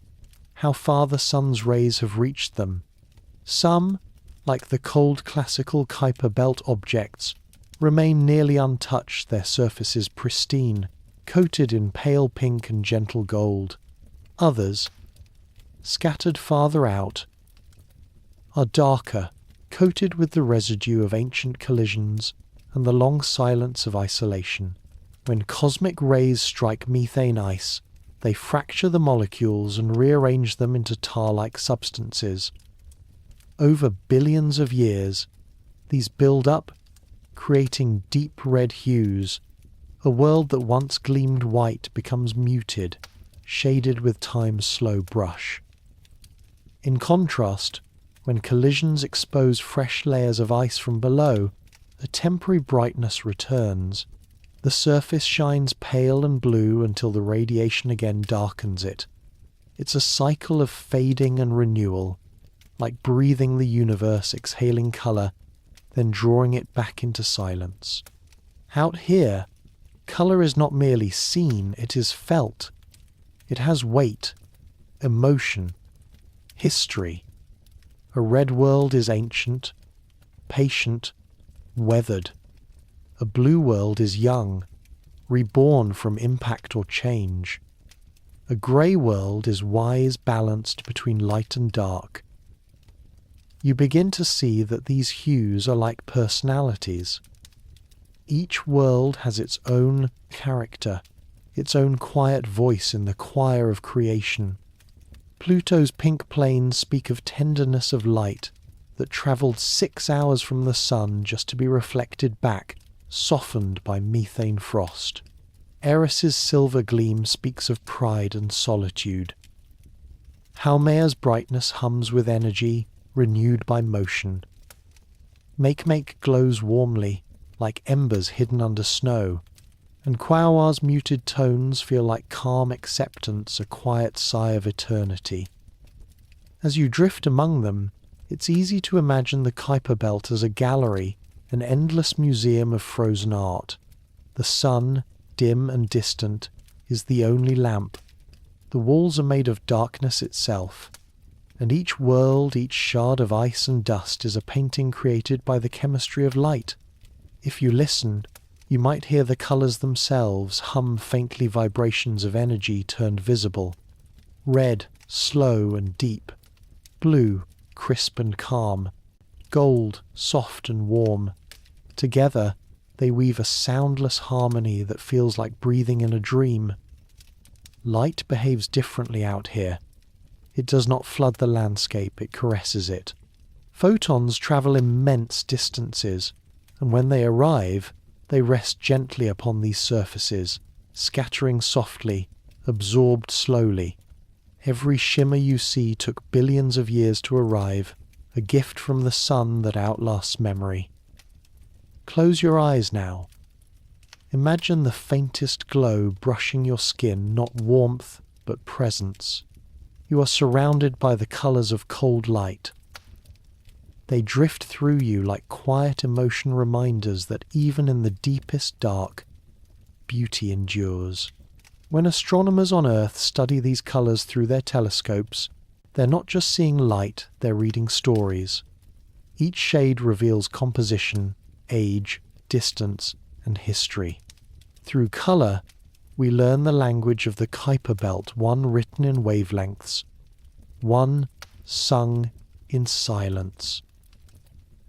how far the sun's rays have reached them. Some, like the cold classical Kuiper Belt objects, remain nearly untouched, their surfaces pristine, coated in pale pink and gentle gold. Others, scattered farther out, are darker, coated with the residue of ancient collisions and the long silence of isolation. When cosmic rays strike methane ice, they fracture the molecules and rearrange them into tar-like substances. Over billions of years, these build up, creating deep red hues. A world that once gleamed white becomes muted, shaded with time's slow brush. In contrast, when collisions expose fresh layers of ice from below, a temporary brightness returns. The surface shines pale and blue until the radiation again darkens it. It's a cycle of fading and renewal, like breathing the universe, exhaling colour, then drawing it back into silence. Out here, colour is not merely seen, it is felt. It has weight, emotion, history. A red world is ancient, patient, weathered. A blue world is young, reborn from impact or change. A grey world is wise, balanced between light and dark. You begin to see that these hues are like personalities. Each world has its own character, its own quiet voice in the choir of creation. Pluto's pink plains speak of tenderness of light that travelled 6 hours from the sun just to be reflected back, softened by methane frost. Eris's silver gleam speaks of pride and solitude. Haumea's brightness hums with energy, renewed by motion. Makemake glows warmly, like embers hidden under snow, and Quaoar's muted tones feel like calm acceptance, a quiet sigh of eternity. As you drift among them, it's easy to imagine the Kuiper Belt as a gallery, an endless museum of frozen art. The sun, dim and distant, is the only lamp. The walls are made of darkness itself, and each world, each shard of ice and dust is a painting created by the chemistry of light. If you listen, you might hear the colours themselves hum faintly, vibrations of energy turned visible. Red, slow and deep. Blue, crisp and calm. Gold, soft and warm. Together, they weave a soundless harmony that feels like breathing in a dream. Light behaves differently out here. It does not flood the landscape, it caresses it. Photons travel immense distances, and when they arrive, they rest gently upon these surfaces, scattering softly, absorbed slowly. Every shimmer you see took billions of years to arrive, a gift from the sun that outlasts memory. Close your eyes now. Imagine the faintest glow brushing your skin, not warmth, but presence. You are surrounded by the colours of cold light. They drift through you like quiet emotion reminders that even in the deepest dark, beauty endures. When astronomers on Earth study these colours through their telescopes, they're not just seeing light, they're reading stories. Each shade reveals composition, age, distance, and history. Through colour, we learn the language of the Kuiper Belt, one written in wavelengths, one sung in silence.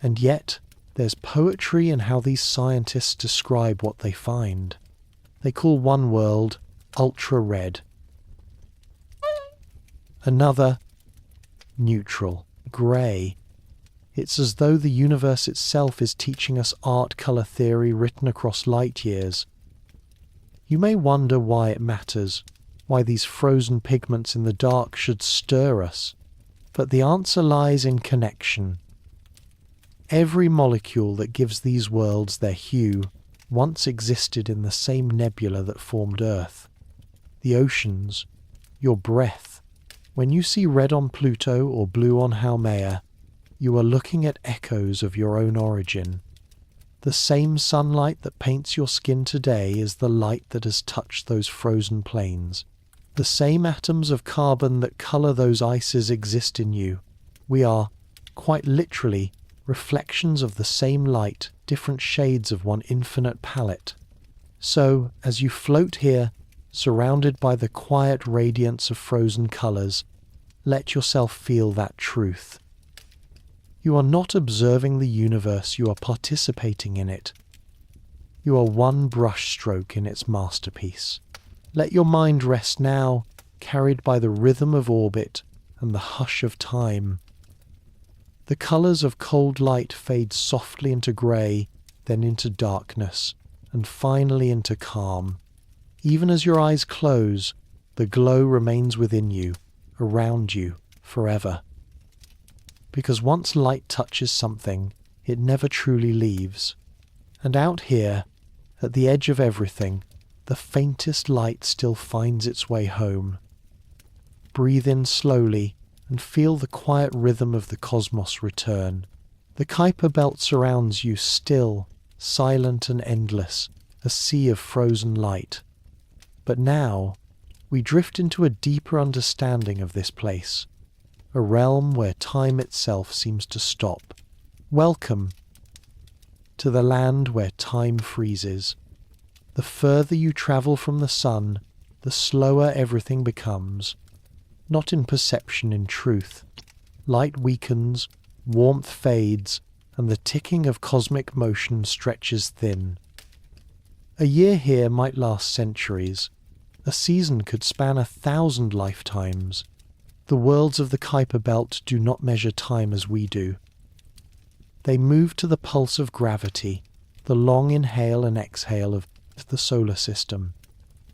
And yet, There's poetry in how these scientists describe what they find. They call one world ultra-red, another neutral, grey. It's as though the universe itself is teaching us art color theory written across light years. You may wonder why it matters, why these frozen pigments in the dark should stir us, but the answer lies in connection. Every molecule that gives these worlds their hue once existed in the same nebula that formed Earth. The oceans, your breath. When you see red on Pluto or blue on Haumea, you are looking at echoes of your own origin. The same sunlight that paints your skin today is the light that has touched those frozen plains. The same atoms of carbon that colour those ices exist in you. We are, quite literally, reflections of the same light, different shades of one infinite palette. So, as you float here, surrounded by the quiet radiance of frozen colours, let yourself feel that truth. You are not observing the universe, you are participating in it. You are one brushstroke in its masterpiece. Let your mind rest now, carried by the rhythm of orbit and the hush of time. The colours of cold light fade softly into grey, then into darkness, and finally into calm. Even as your eyes close, the glow remains within you, around you, forever. Because once light touches something, it never truly leaves. And out here, at the edge of everything, the faintest light still finds its way home. Breathe in slowly and feel the quiet rhythm of the cosmos return. The Kuiper Belt surrounds you, still, silent and endless, a sea of frozen light. But now, we drift into a deeper understanding of this place, a realm where time itself seems to stop. Welcome to the land where time freezes. The further you travel from the sun, the slower everything becomes. Not in perception, in truth. Light weakens, warmth fades, and the ticking of cosmic motion stretches thin. A year here might last centuries. A season could span 1,000 lifetimes. The worlds of the Kuiper Belt do not measure time as we do. They move to the pulse of gravity, the long inhale and exhale of the solar system.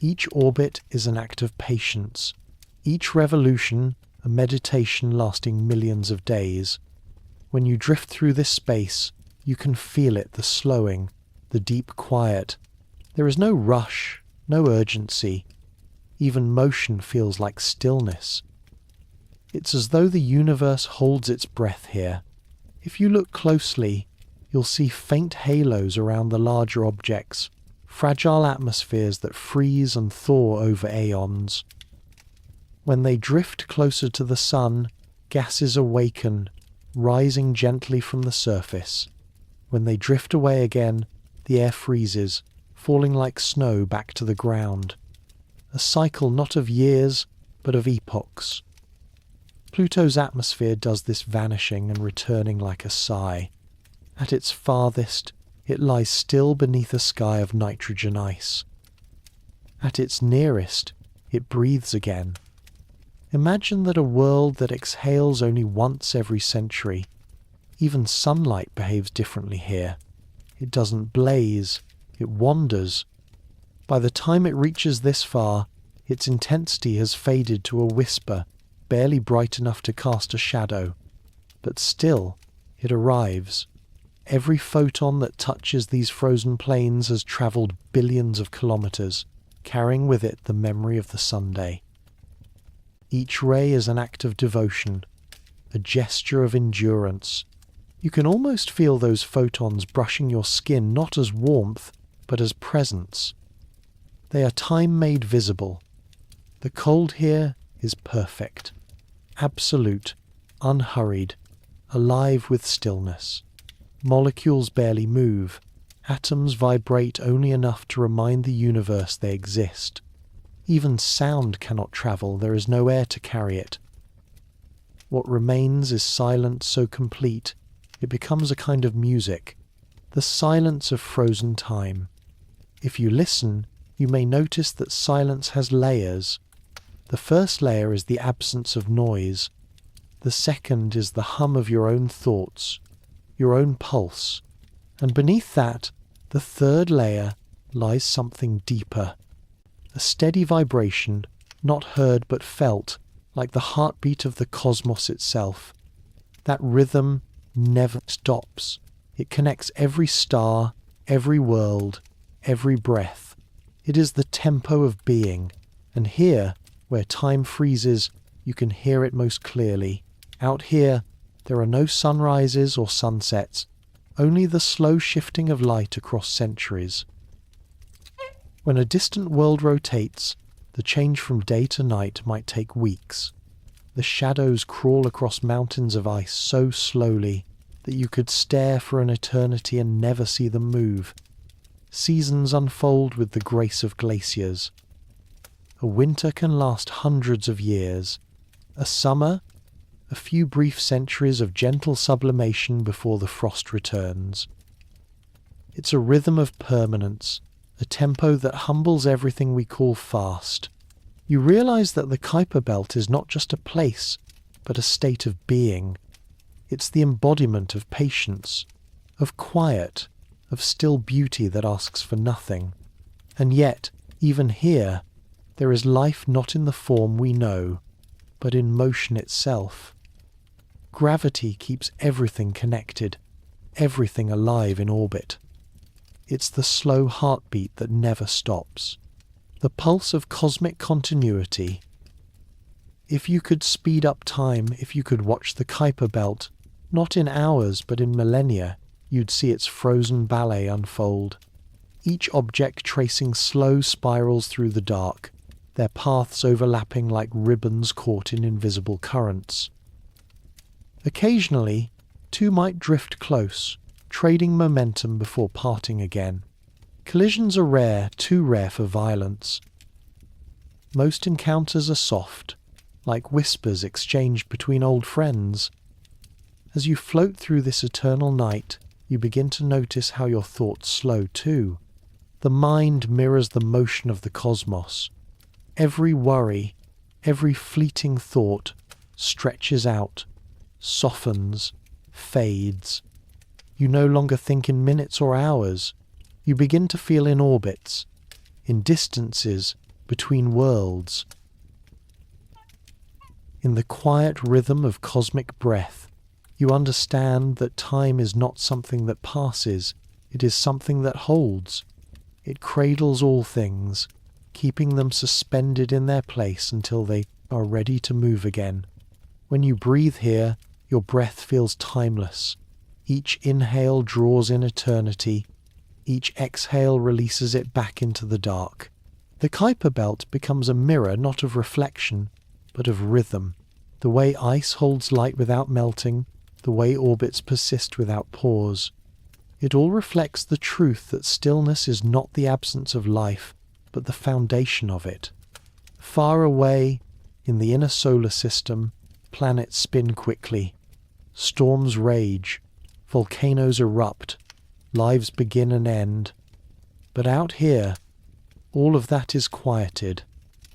Each orbit is an act of patience. Each revolution, a meditation lasting millions of days. When you drift through this space, you can feel it, the slowing, the deep quiet. There is no rush, no urgency. Even motion feels like stillness. It's as though the universe holds its breath here. If you look closely, you'll see faint halos around the larger objects, fragile atmospheres that freeze and thaw over aeons. When they drift closer to the sun, gases awaken, rising gently from the surface. When they drift away again, the air freezes, falling like snow back to the ground. A cycle not of years, but of epochs. Pluto's atmosphere does this vanishing and returning like a sigh. At its farthest, it lies still beneath a sky of nitrogen ice. At its nearest, it breathes again. Imagine that a world that exhales only once every century. Even sunlight behaves differently here. It doesn't blaze, it wanders. By the time it reaches this far, its intensity has faded to a whisper, barely bright enough to cast a shadow. But still, it arrives. Every photon that touches these frozen plains has travelled billions of kilometres, carrying with it the memory of the Sunday. Each ray is an act of devotion, a gesture of endurance. You can almost feel those photons brushing your skin not as warmth, but as presence. They are time made visible. The cold here is perfect, absolute, unhurried, alive with stillness. Molecules barely move. Atoms vibrate only enough to remind the universe they exist. Even sound cannot travel, there is no air to carry it. What remains is silence so complete, it becomes a kind of music, the silence of frozen time. If you listen, you may notice that silence has layers. The first layer is the absence of noise. The second is the hum of your own thoughts, your own pulse. And beneath that, the third layer, lies something deeper. A steady vibration, not heard but felt, like the heartbeat of the cosmos itself. That rhythm never stops. It connects every star, every world, every breath. It is the tempo of being, and here, where time freezes, you can hear it most clearly. Out here, there are no sunrises or sunsets, only the slow shifting of light across centuries. When a distant world rotates, the change from day to night might take weeks. The shadows crawl across mountains of ice so slowly that you could stare for an eternity and never see them move. Seasons unfold with the grace of glaciers. A winter can last hundreds of years. A summer, a few brief centuries of gentle sublimation before the frost returns. It's a rhythm of permanence, a tempo that humbles everything we call fast. You realize that the Kuiper Belt is not just a place, but a state of being. It's the embodiment of patience, of quiet, of still beauty that asks for nothing. And yet, even here, there is life not in the form we know, but in motion itself. Gravity keeps everything connected, everything alive in orbit. It's the slow heartbeat that never stops, the pulse of cosmic continuity. If you could speed up time, if you could watch the Kuiper Belt, not in hours but in millennia, you'd see its frozen ballet unfold. Each object tracing slow spirals through the dark, their paths overlapping like ribbons caught in invisible currents. Occasionally, two might drift close, trading momentum before parting again. Collisions are rare, too rare for violence. Most encounters are soft, like whispers exchanged between old friends. As you float through this eternal night, you begin to notice how your thoughts slow too. The mind mirrors the motion of the cosmos. Every worry, every fleeting thought stretches out, softens, fades. You no longer think in minutes or hours. You begin to feel in orbits, in distances, between worlds. In the quiet rhythm of cosmic breath, you understand that time is not something that passes, it is something that holds. It cradles all things, keeping them suspended in their place until they are ready to move again. When you breathe here, your breath feels timeless. Each inhale draws in eternity. Each exhale releases it back into the dark. The Kuiper Belt becomes a mirror not of reflection, but of rhythm. The way ice holds light without melting, the way orbits persist without pause. It all reflects the truth that stillness is not the absence of life, but the foundation of it. Far away, in the inner solar system, planets spin quickly. Storms rage. Volcanoes erupt. Lives begin and end. But out here, all of that is quieted.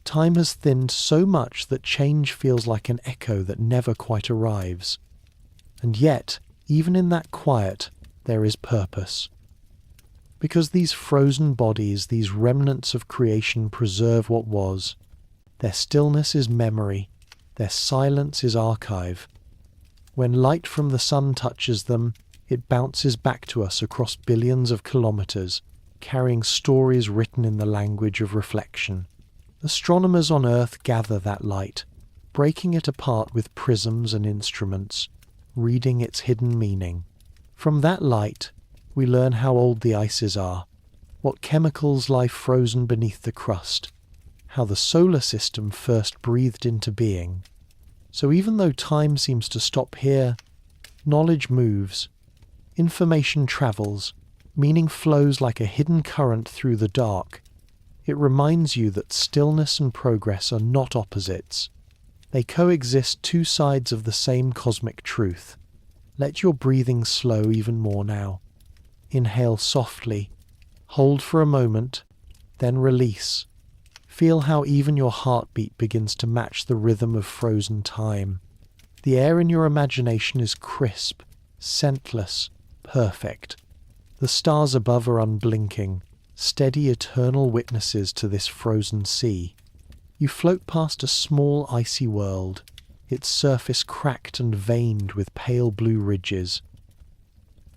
Time has thinned so much that change feels like an echo that never quite arrives. And yet, even in that quiet, there is purpose. Because these frozen bodies, these remnants of creation, preserve what was. Their stillness is memory. Their silence is archive. When light from the sun touches them, it bounces back to us across billions of kilometers, carrying stories written in the language of reflection. Astronomers on Earth gather that light, breaking it apart with prisms and instruments, reading its hidden meaning. From that light, we learn how old the ices are, what chemicals lie frozen beneath the crust, how the solar system first breathed into being. So even though time seems to stop here, knowledge moves, information travels, meaning flows like a hidden current through the dark. It reminds you that stillness and progress are not opposites. They coexist, two sides of the same cosmic truth. Let your breathing slow even more now. Inhale softly, hold for a moment, then release. Feel how even your heartbeat begins to match the rhythm of frozen time. The air in your imagination is crisp, scentless, perfect. The stars above are unblinking, steady eternal witnesses to this frozen sea. You float past a small icy world, its surface cracked and veined with pale blue ridges.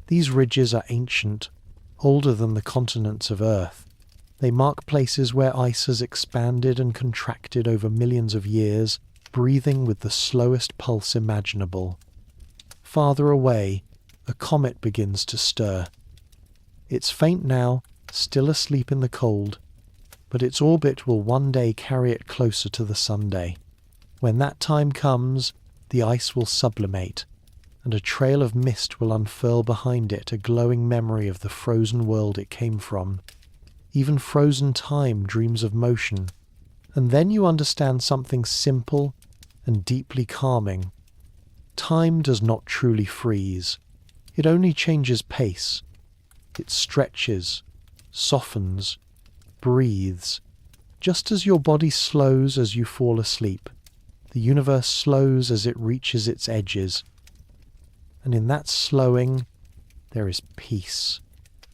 These ridges are ancient, older than the continents of Earth. They mark places where ice has expanded and contracted over millions of years, breathing with the slowest pulse imaginable. Farther away, a comet begins to stir. It's faint now, still asleep in the cold, but its orbit will one day carry it closer to the Sunday. When that time comes, the ice will sublimate, and a trail of mist will unfurl behind it, a glowing memory of the frozen world it came from. Even frozen time dreams of motion, and then you understand something simple and deeply calming. Time does not truly freeze. It only changes pace. It stretches, softens, breathes. Just as your body slows as you fall asleep, the universe slows as it reaches its edges. And in that slowing, there is peace.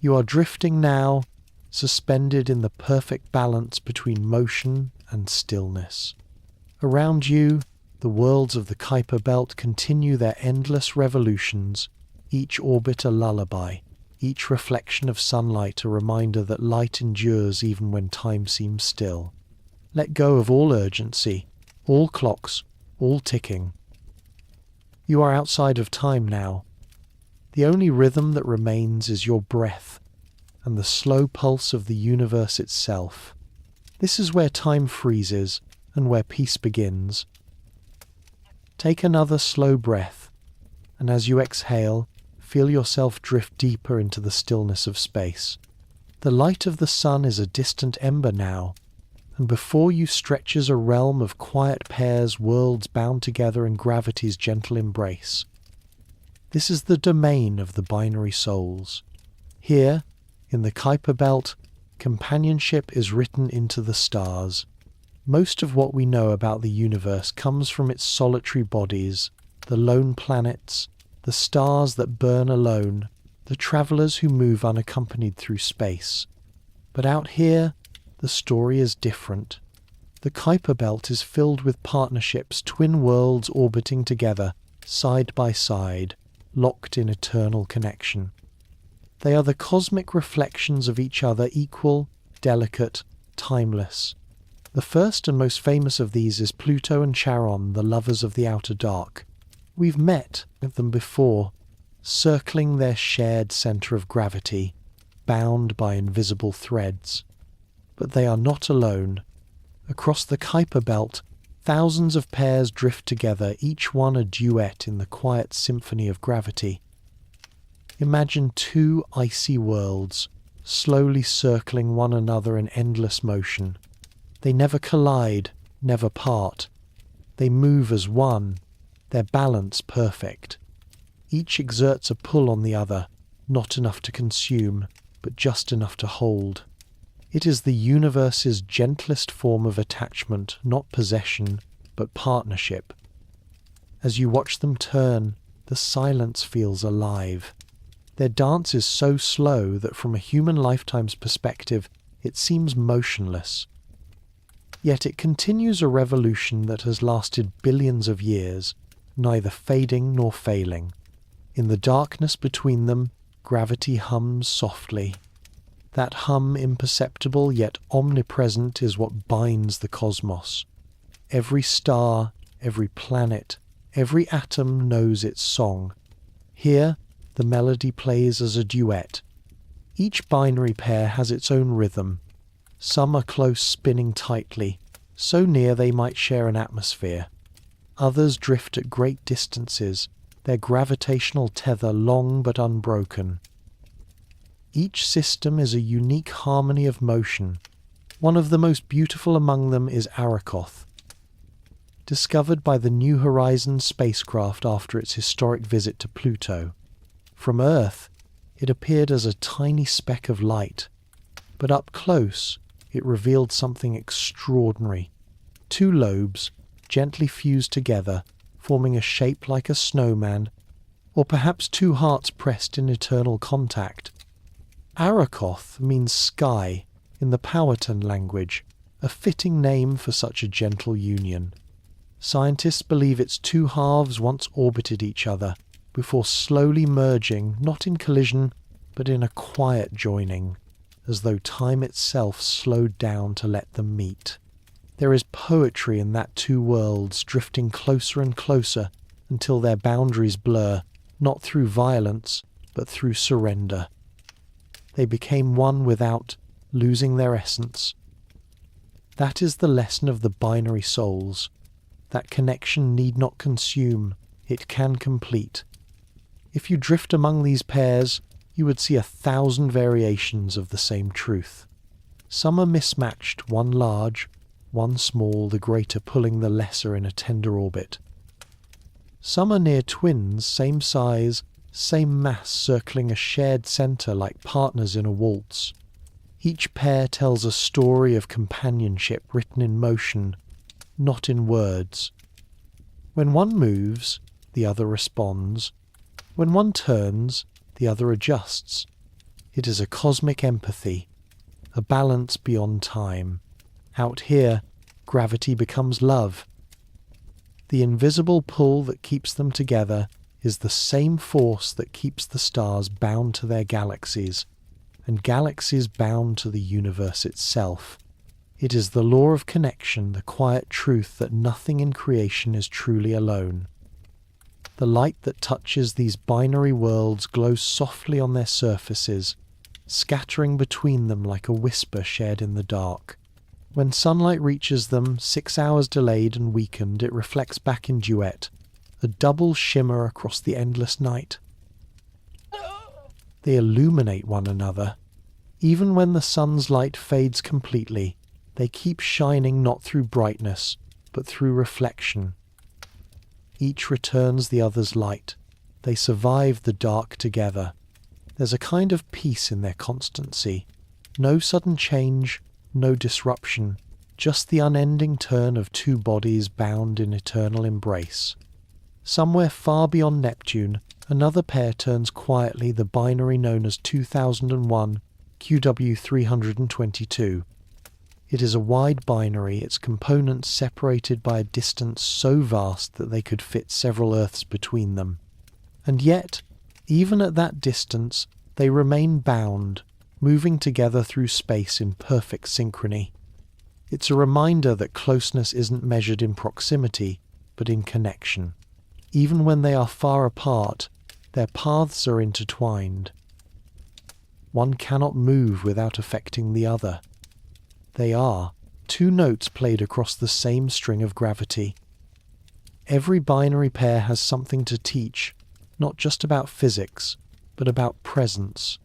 You are drifting now, suspended in the perfect balance between motion and stillness. Around you, the worlds of the Kuiper Belt continue their endless revolutions, each orbit a lullaby, each reflection of sunlight a reminder that light endures even when time seems still. Let go of all urgency, all clocks, all ticking. You are outside of time now. The only rhythm that remains is your breath and the slow pulse of the universe itself. This is where time freezes and where peace begins. Take another slow breath, and as you exhale, feel yourself drift deeper into the stillness of space. The light of the sun is a distant ember now, and before you stretches a realm of quiet pairs, worlds bound together in gravity's gentle embrace. This is the domain of the binary souls. Here, in the Kuiper Belt, companionship is written into the stars. Most of what we know about the universe comes from its solitary bodies, the lone planets, the stars that burn alone, the travelers who move unaccompanied through space. But out here, the story is different. The Kuiper Belt is filled with partnerships, twin worlds orbiting together, side by side, locked in eternal connection. They are the cosmic reflections of each other, equal, delicate, timeless. The first and most famous of these is Pluto and Charon, the lovers of the outer dark. We've met with them before, circling their shared centre of gravity, bound by invisible threads. But they are not alone. Across the Kuiper Belt, thousands of pairs drift together, each one a duet in the quiet symphony of gravity. Imagine two icy worlds, slowly circling one another in endless motion. They never collide, never part. They move as one, their balance perfect. Each exerts a pull on the other, not enough to consume, but just enough to hold. It is the universe's gentlest form of attachment, not possession, but partnership. As you watch them turn, the silence feels alive. Their dance is so slow that from a human lifetime's perspective, it seems motionless. Yet it continues a revolution that has lasted billions of years, neither fading nor failing. In the darkness between them, gravity hums softly. That hum, imperceptible yet omnipresent, is what binds the cosmos. Every star, every planet, every atom knows its song. Here, the melody plays as a duet. Each binary pair has its own rhythm. Some are close, spinning tightly, so near they might share an atmosphere. Others drift at great distances, their gravitational tether long but unbroken. Each system is a unique harmony of motion. One of the most beautiful among them is Arakoth, discovered by the New Horizons spacecraft after its historic visit to Pluto. From Earth, It appeared as a tiny speck of light, but up close it revealed something extraordinary. Two lobes, gently fused together, forming a shape like a snowman, or perhaps two hearts pressed in eternal contact. Arakoth means sky in the Powhatan language, a fitting name for such a gentle union. Scientists believe its two halves once orbited each other, before slowly merging, not in collision, but in a quiet joining, as though time itself slowed down to let them meet. There is poetry in that two worlds drifting closer and closer until their boundaries blur, not through violence, but through surrender. They became one without losing their essence. That is the lesson of the binary souls. That connection need not consume, it can complete. If you drift among these pairs, you would see 1,000 variations of the same truth. Some are mismatched, one large, one small, the greater pulling the lesser in a tender orbit. Some are near twins, same size, same mass, circling a shared centre like partners in a waltz. Each pair tells a story of companionship written in motion, not in words. When one moves, the other responds. When one turns, the other adjusts. It is a cosmic empathy, a balance beyond time. Out here, gravity becomes love. The invisible pull that keeps them together is the same force that keeps the stars bound to their galaxies, and galaxies bound to the universe itself. It is the law of connection, the quiet truth that nothing in creation is truly alone. The light that touches these binary worlds glows softly on their surfaces, scattering between them like a whisper shared in the dark. When sunlight reaches them, 6 hours delayed and weakened, it reflects back in duet, a double shimmer across the endless night. They illuminate one another. Even when the sun's light fades completely, they keep shining not through brightness, but through reflection. Each returns the other's light. They survive the dark together. There's a kind of peace in their constancy. No sudden change, no disruption, just the unending turn of two bodies bound in eternal embrace. Somewhere far beyond Neptune, another pair turns quietly, the binary known as 2001 QW322. It is a wide binary, its components separated by a distance so vast that they could fit several Earths between them. And yet, even at that distance, they remain bound, moving together through space in perfect synchrony. It's a reminder that closeness isn't measured in proximity, but in connection. Even when they are far apart, their paths are intertwined. One cannot move without affecting the other. They are two notes played across the same string of gravity. Every binary pair has something to teach, not just about physics, but about presence.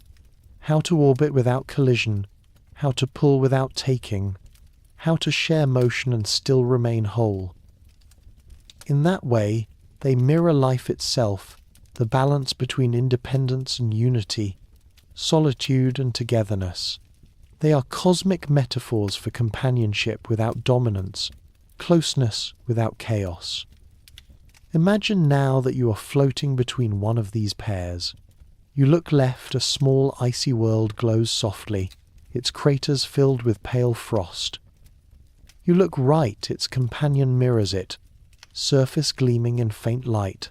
How to orbit without collision, how to pull without taking, how to share motion and still remain whole. In that way, they mirror life itself, the balance between independence and unity, solitude and togetherness. They are cosmic metaphors for companionship without dominance, closeness without chaos. Imagine now that you are floating between one of these pairs. You look left, a small icy world glows softly, its craters filled with pale frost. You look right, its companion mirrors it, surface gleaming in faint light.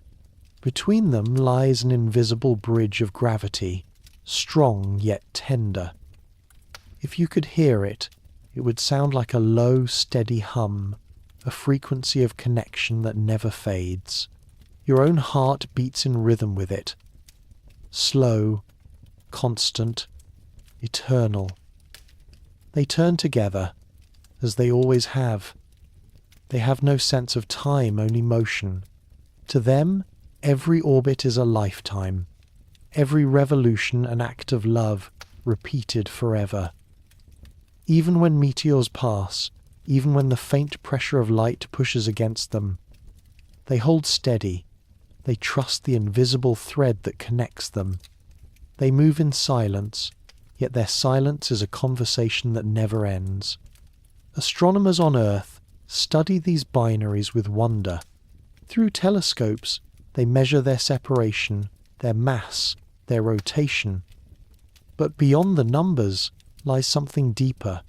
Between them lies an invisible bridge of gravity, strong yet tender. If you could hear it, it would sound like a low, steady hum, a frequency of connection that never fades. Your own heart beats in rhythm with it. Slow, constant, eternal. They turn together, as they always have. They have no sense of time, only motion. To them, every orbit is a lifetime, every revolution an act of love, repeated forever. Even when meteors pass, even when the faint pressure of light pushes against them, they hold steady. They trust the invisible thread that connects them. They move in silence, yet their silence is a conversation that never ends. Astronomers on Earth study these binaries with wonder. Through telescopes, they measure their separation, their mass, their rotation. But beyond the numbers lies something deeper,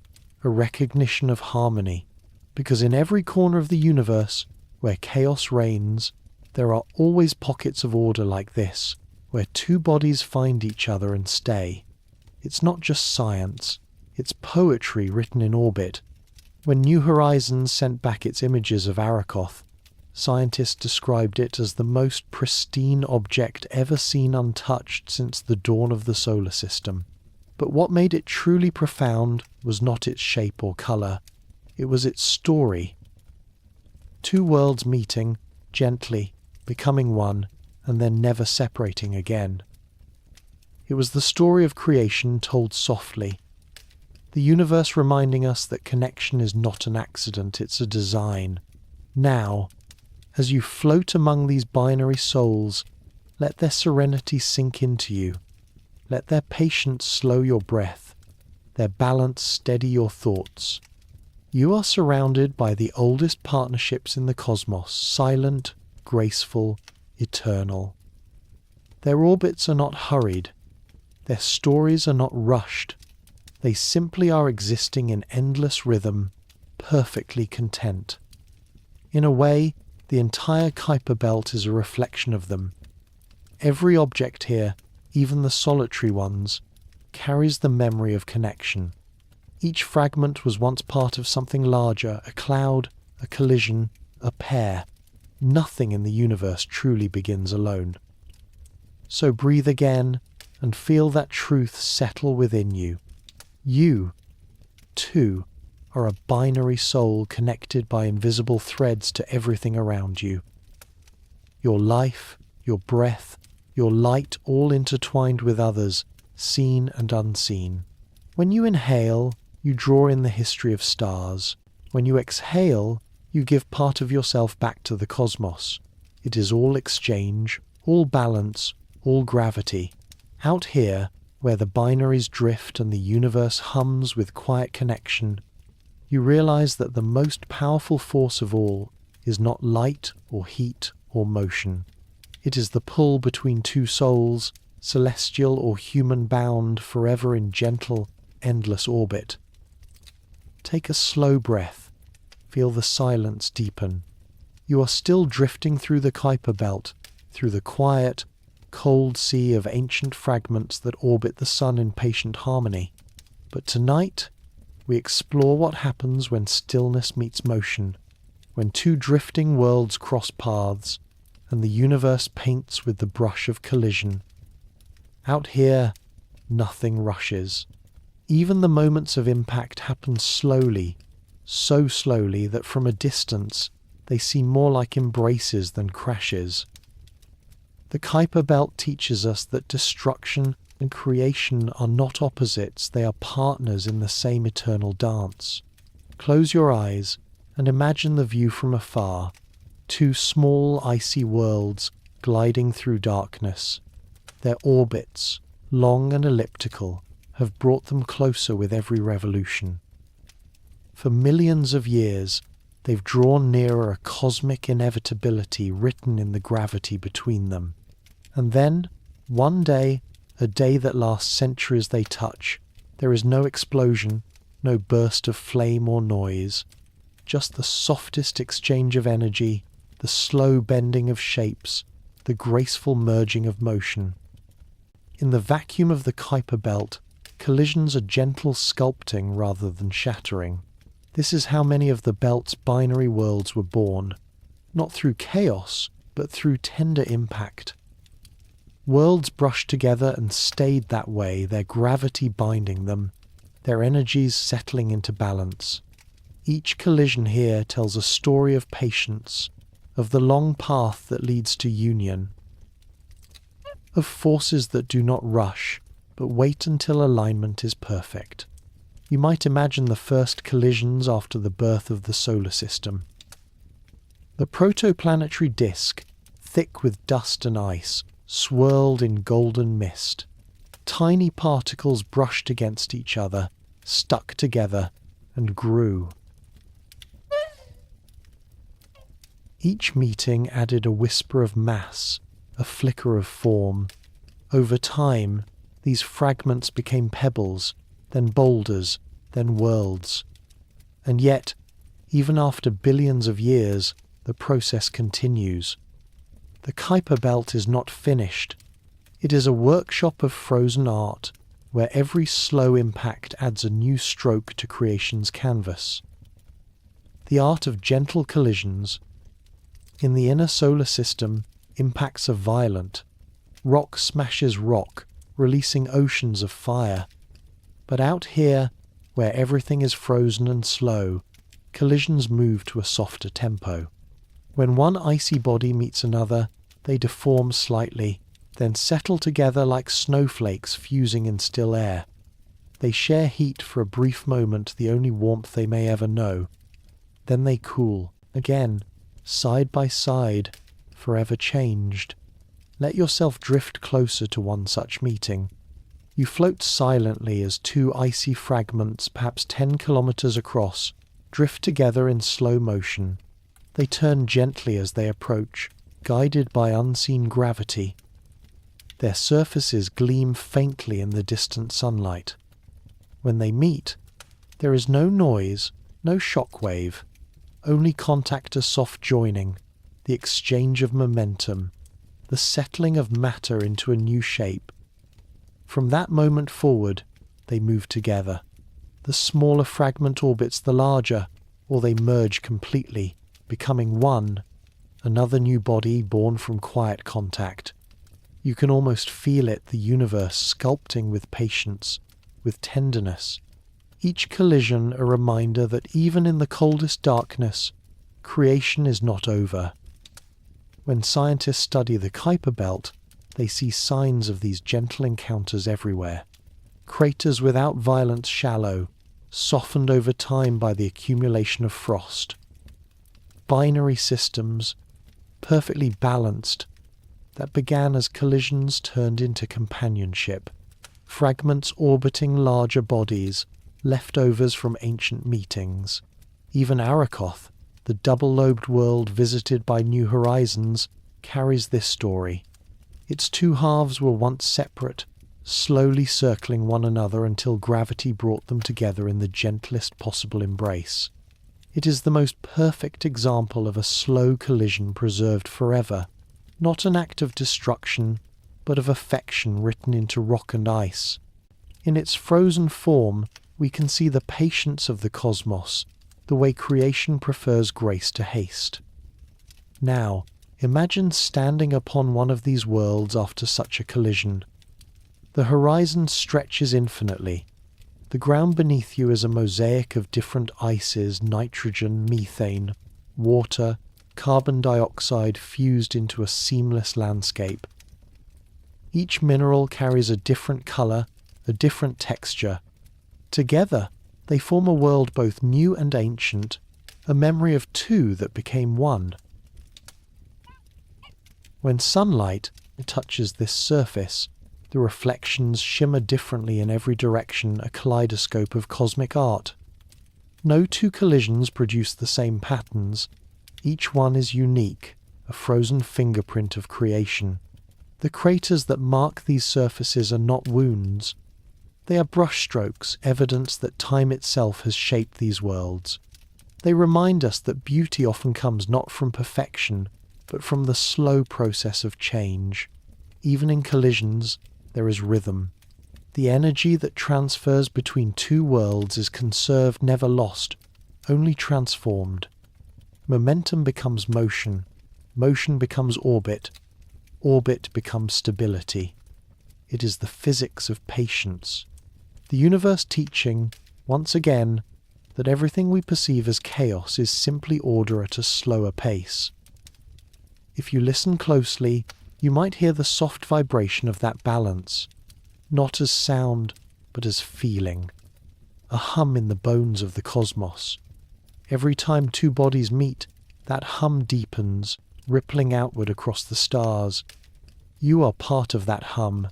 a recognition of harmony, because in every corner of the universe where chaos reigns, there are always pockets of order like this, where two bodies find each other and stay. It's not just science, it's poetry written in orbit. When New Horizons sent back its images of Arakoth, scientists described it as the most pristine object ever seen untouched since the dawn of the solar system. But what made it truly profound was not its shape or colour, it was its story. Two worlds meeting, gently, becoming one, and then never separating again. It was the story of creation told softly. The universe reminding us that connection is not an accident, it's a design. Now, as you float among these binary souls, let their serenity sink into you. Let their patience slow your breath, their balance steady your thoughts. You are surrounded by the oldest partnerships in the cosmos, silent, graceful, eternal. Their orbits are not hurried. Their stories are not rushed. They simply are existing in endless rhythm, perfectly content. In a way, the entire Kuiper Belt is a reflection of them. Every object here, even the solitary ones, carries the memory of connection. Each fragment was once part of something larger, a cloud, a collision, a pair. Nothing in the universe truly begins alone. So breathe again and feel that truth settle within you. You, too, are a binary soul connected by invisible threads to everything around you. Your life, your breath, your light all intertwined with others, seen and unseen. When you inhale, you draw in the history of stars. When you exhale, you give part of yourself back to the cosmos. It is all exchange, all balance, all gravity. Out here, where the binaries drift and the universe hums with quiet connection, you realize that the most powerful force of all is not light or heat or motion. It is the pull between two souls, celestial or human bound forever in gentle, endless orbit. Take a slow breath. Feel the silence deepen. You are still drifting through the Kuiper Belt, through the quiet, cold sea of ancient fragments that orbit the sun in patient harmony. But tonight, we explore what happens when stillness meets motion, when two drifting worlds cross paths, and the universe paints with the brush of collision. Out here, nothing rushes. Even the moments of impact happen slowly, so slowly that from a distance they seem more like embraces than crashes. The Kuiper Belt teaches us that destruction and creation are not opposites, they are partners in the same eternal dance. Close your eyes and imagine the view from afar, two small icy worlds gliding through darkness. Their orbits, long and elliptical, have brought them closer with every revolution. For millions of years, they've drawn nearer a cosmic inevitability written in the gravity between them. And then, one day, a day that lasts centuries, they touch. There is no explosion, no burst of flame or noise, just the softest exchange of energy, the slow bending of shapes, the graceful merging of motion. In the vacuum of the Kuiper Belt, collisions are gentle sculpting rather than shattering. This is how many of the belt's binary worlds were born, not through chaos, but through tender impact. Worlds brushed together and stayed that way, their gravity binding them, their energies settling into balance. Each collision here tells a story of patience, of the long path that leads to union, of forces that do not rush, but wait until alignment is perfect. You might imagine the first collisions after the birth of the solar system. The protoplanetary disk, thick with dust and ice, swirled in golden mist. Tiny particles brushed against each other, stuck together, and grew. Each meeting added a whisper of mass, a flicker of form. Over time, these fragments became pebbles, then boulders, then worlds. And yet, even after billions of years, the process continues. The Kuiper Belt is not finished. It is a workshop of frozen art, where every slow impact adds a new stroke to creation's canvas. The art of gentle collisions. In the inner solar system, impacts are violent. Rock smashes rock, releasing oceans of fire. But out here, where everything is frozen and slow, collisions move to a softer tempo. When one icy body meets another, they deform slightly, then settle together like snowflakes fusing in still air. They share heat for a brief moment, the only warmth they may ever know. Then they cool, again, side by side, forever changed. Let yourself drift closer to one such meeting. You float silently as two icy fragments, perhaps 10 kilometers across, drift together in slow motion. They turn gently as they approach, guided by unseen gravity. Their surfaces gleam faintly in the distant sunlight. When they meet, there is no noise, no shockwave, only contact, a soft joining, the exchange of momentum, the settling of matter into a new shape. From that moment forward, they move together. The smaller fragment orbits the larger, or they merge completely, becoming one, another new body born from quiet contact. You can almost feel it, the universe sculpting with patience, with tenderness. Each collision a reminder that even in the coldest darkness, creation is not over. When scientists study the Kuiper Belt, they see signs of these gentle encounters everywhere. Craters without violence, shallow, softened over time by the accumulation of frost. Binary systems, perfectly balanced, that began as collisions turned into companionship. Fragments orbiting larger bodies, leftovers from ancient meetings. Even Arakoth, the double-lobed world visited by New Horizons, carries this story. Its two halves were once separate, slowly circling one another until gravity brought them together in the gentlest possible embrace. It is the most perfect example of a slow collision preserved forever, not an act of destruction, but of affection written into rock and ice. In its frozen form, we can see the patience of the cosmos, the way creation prefers grace to haste. Now, imagine standing upon one of these worlds after such a collision. The horizon stretches infinitely. The ground beneath you is a mosaic of different ices, nitrogen, methane, water, carbon dioxide fused into a seamless landscape. Each mineral carries a different color, a different texture. Together, they form a world both new and ancient, a memory of two that became one. When sunlight touches this surface, the reflections shimmer differently in every direction, a kaleidoscope of cosmic art. No two collisions produce the same patterns. Each one is unique, a frozen fingerprint of creation. The craters that mark these surfaces are not wounds. They are brushstrokes, evidence that time itself has shaped these worlds. They remind us that beauty often comes not from perfection, but from the slow process of change. Even in collisions, there is rhythm. The energy that transfers between two worlds is conserved, never lost, only transformed. Momentum becomes motion, motion becomes orbit, orbit becomes stability. It is the physics of patience. The universe teaching, once again, that everything we perceive as chaos is simply order at a slower pace. If you listen closely, you might hear the soft vibration of that balance, not as sound, but as feeling, a hum in the bones of the cosmos. Every time two bodies meet, that hum deepens, rippling outward across the stars. You are part of that hum.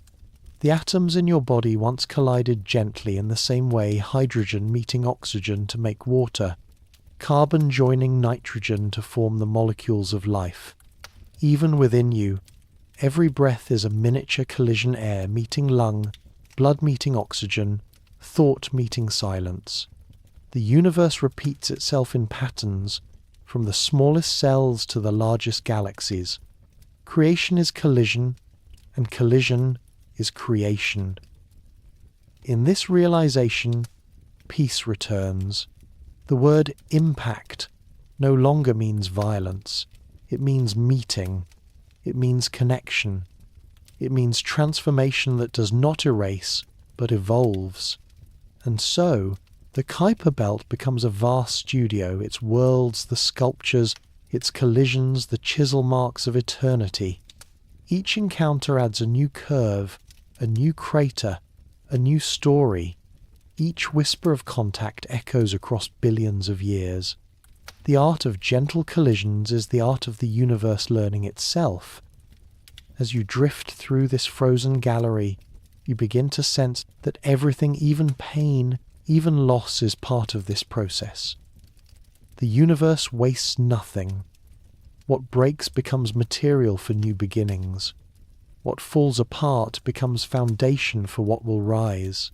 The atoms in your body once collided gently in the same way hydrogen meeting oxygen to make water, carbon joining nitrogen to form the molecules of life. Even within you, every breath is a miniature collision: air meeting lung, blood meeting oxygen, thought meeting silence. The universe repeats itself in patterns, from the smallest cells to the largest galaxies. Creation is collision, and collision is creation. In this realization, peace returns. The word impact no longer means violence. It means meeting. It means connection. It means transformation that does not erase, but evolves. And so, the Kuiper Belt becomes a vast studio, its worlds, the sculptures, its collisions, the chisel marks of eternity. Each encounter adds a new curve, a new crater, a new story. Each whisper of contact echoes across billions of years. The art of gentle collisions is the art of the universe learning itself. As you drift through this frozen gallery, you begin to sense that everything, even pain, even loss, is part of this process. The universe wastes nothing. What breaks becomes material for new beginnings. What falls apart becomes foundation for what will rise.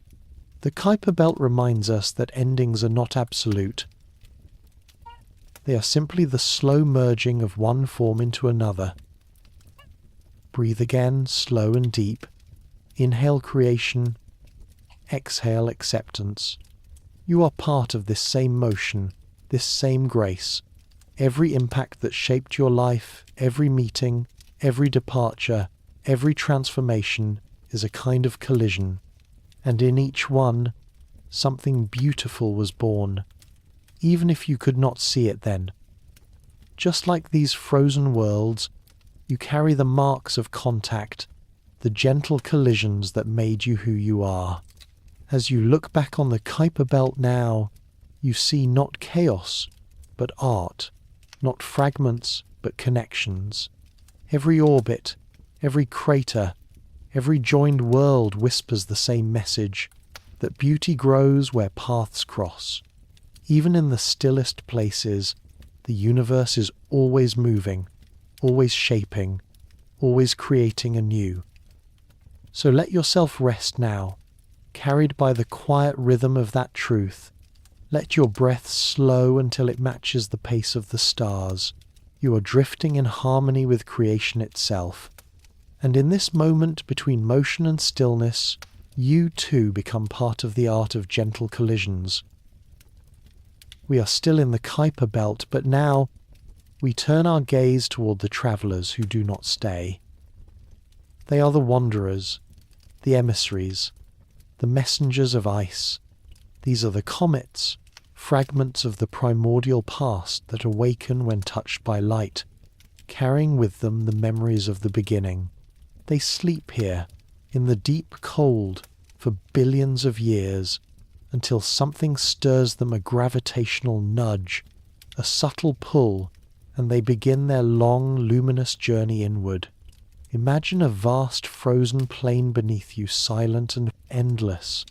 The Kuiper Belt reminds us that endings are not absolute. They are simply the slow merging of one form into another. Breathe again, slow and deep. Inhale creation. Exhale acceptance. You are part of this same motion, this same grace. Every impact that shaped your life, every meeting, every departure, every transformation is a kind of collision. And in each one, something beautiful was born, even if you could not see it then. Just like these frozen worlds, you carry the marks of contact, the gentle collisions that made you who you are. As you look back on the Kuiper Belt now, you see not chaos, but art, not fragments, but connections. Every orbit, every crater, every joined world whispers the same message, that beauty grows where paths cross. Even in the stillest places, the universe is always moving, always shaping, always creating anew. So let yourself rest now, carried by the quiet rhythm of that truth. Let your breath slow until it matches the pace of the stars. You are drifting in harmony with creation itself. And in this moment between motion and stillness, you too become part of the art of gentle collisions. We are still in the Kuiper Belt, but now we turn our gaze toward the travellers who do not stay. They are the wanderers, the emissaries, the messengers of ice. These are the comets, fragments of the primordial past that awaken when touched by light, carrying with them the memories of the beginning. They sleep here, in the deep cold, for billions of years, until something stirs them, a gravitational nudge, a subtle pull, and they begin their long, luminous journey inward. Imagine a vast frozen plain beneath you, silent and endless.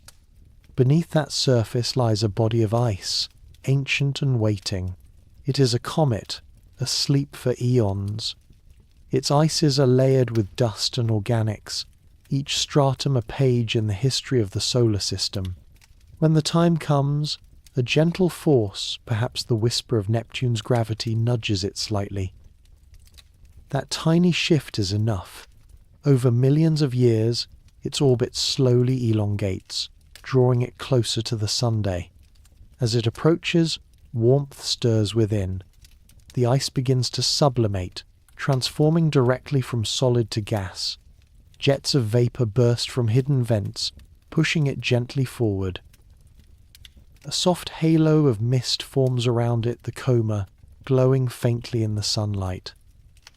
Beneath that surface lies a body of ice, ancient and waiting. It is a comet, asleep for eons. Its ices are layered with dust and organics, each stratum a page in the history of the solar system. When the time comes, a gentle force, perhaps the whisper of Neptune's gravity, nudges it slightly. That tiny shift is enough. Over millions of years, its orbit slowly elongates, drawing it closer to the Sunday. As it approaches, warmth stirs within. The ice begins to sublimate, transforming directly from solid to gas. Jets of vapor burst from hidden vents, pushing it gently forward. A soft halo of mist forms around it, the coma, glowing faintly in the sunlight.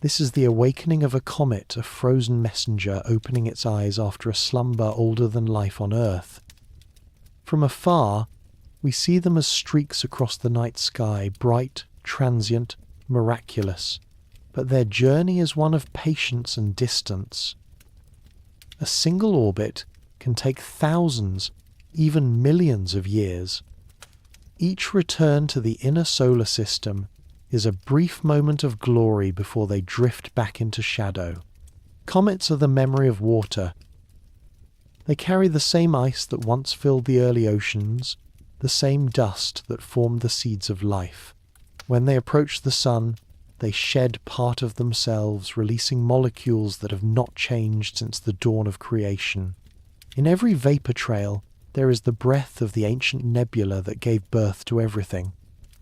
This is the awakening of a comet, a frozen messenger opening its eyes after a slumber older than life on Earth. From afar, we see them as streaks across the night sky, bright, transient, miraculous. But their journey is one of patience and distance. A single orbit, can take thousands, even millions of years. Each return to the inner solar system is a brief moment of glory before they drift back into shadow. Comets are the memory of water. They carry the same ice that once filled the early oceans, the same dust that formed the seeds of life. When they approach the sun, they shed part of themselves, releasing molecules that have not changed since the dawn of creation. In every vapor trail, there is the breath of the ancient nebula that gave birth to everything.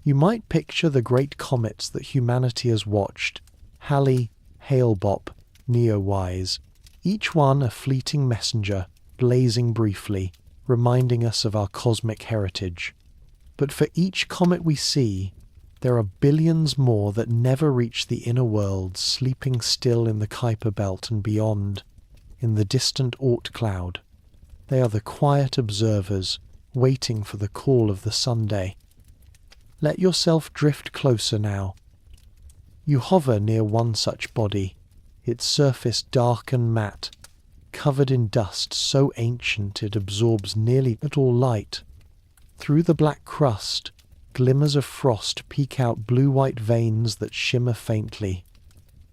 You might picture the great comets that humanity has watched, Halley, Hale-Bopp, Neowise, each one a fleeting messenger, blazing briefly, reminding us of our cosmic heritage. But for each comet we see, there are billions more that never reach the inner world, sleeping still in the Kuiper Belt and beyond, in the distant Oort cloud. They are the quiet observers, waiting for the call of the Sunday. Let yourself drift closer now. You hover near one such body, its surface dark and matte, covered in dust so ancient it absorbs nearly all light. Through the black crust, glimmers of frost peek out blue-white veins that shimmer faintly.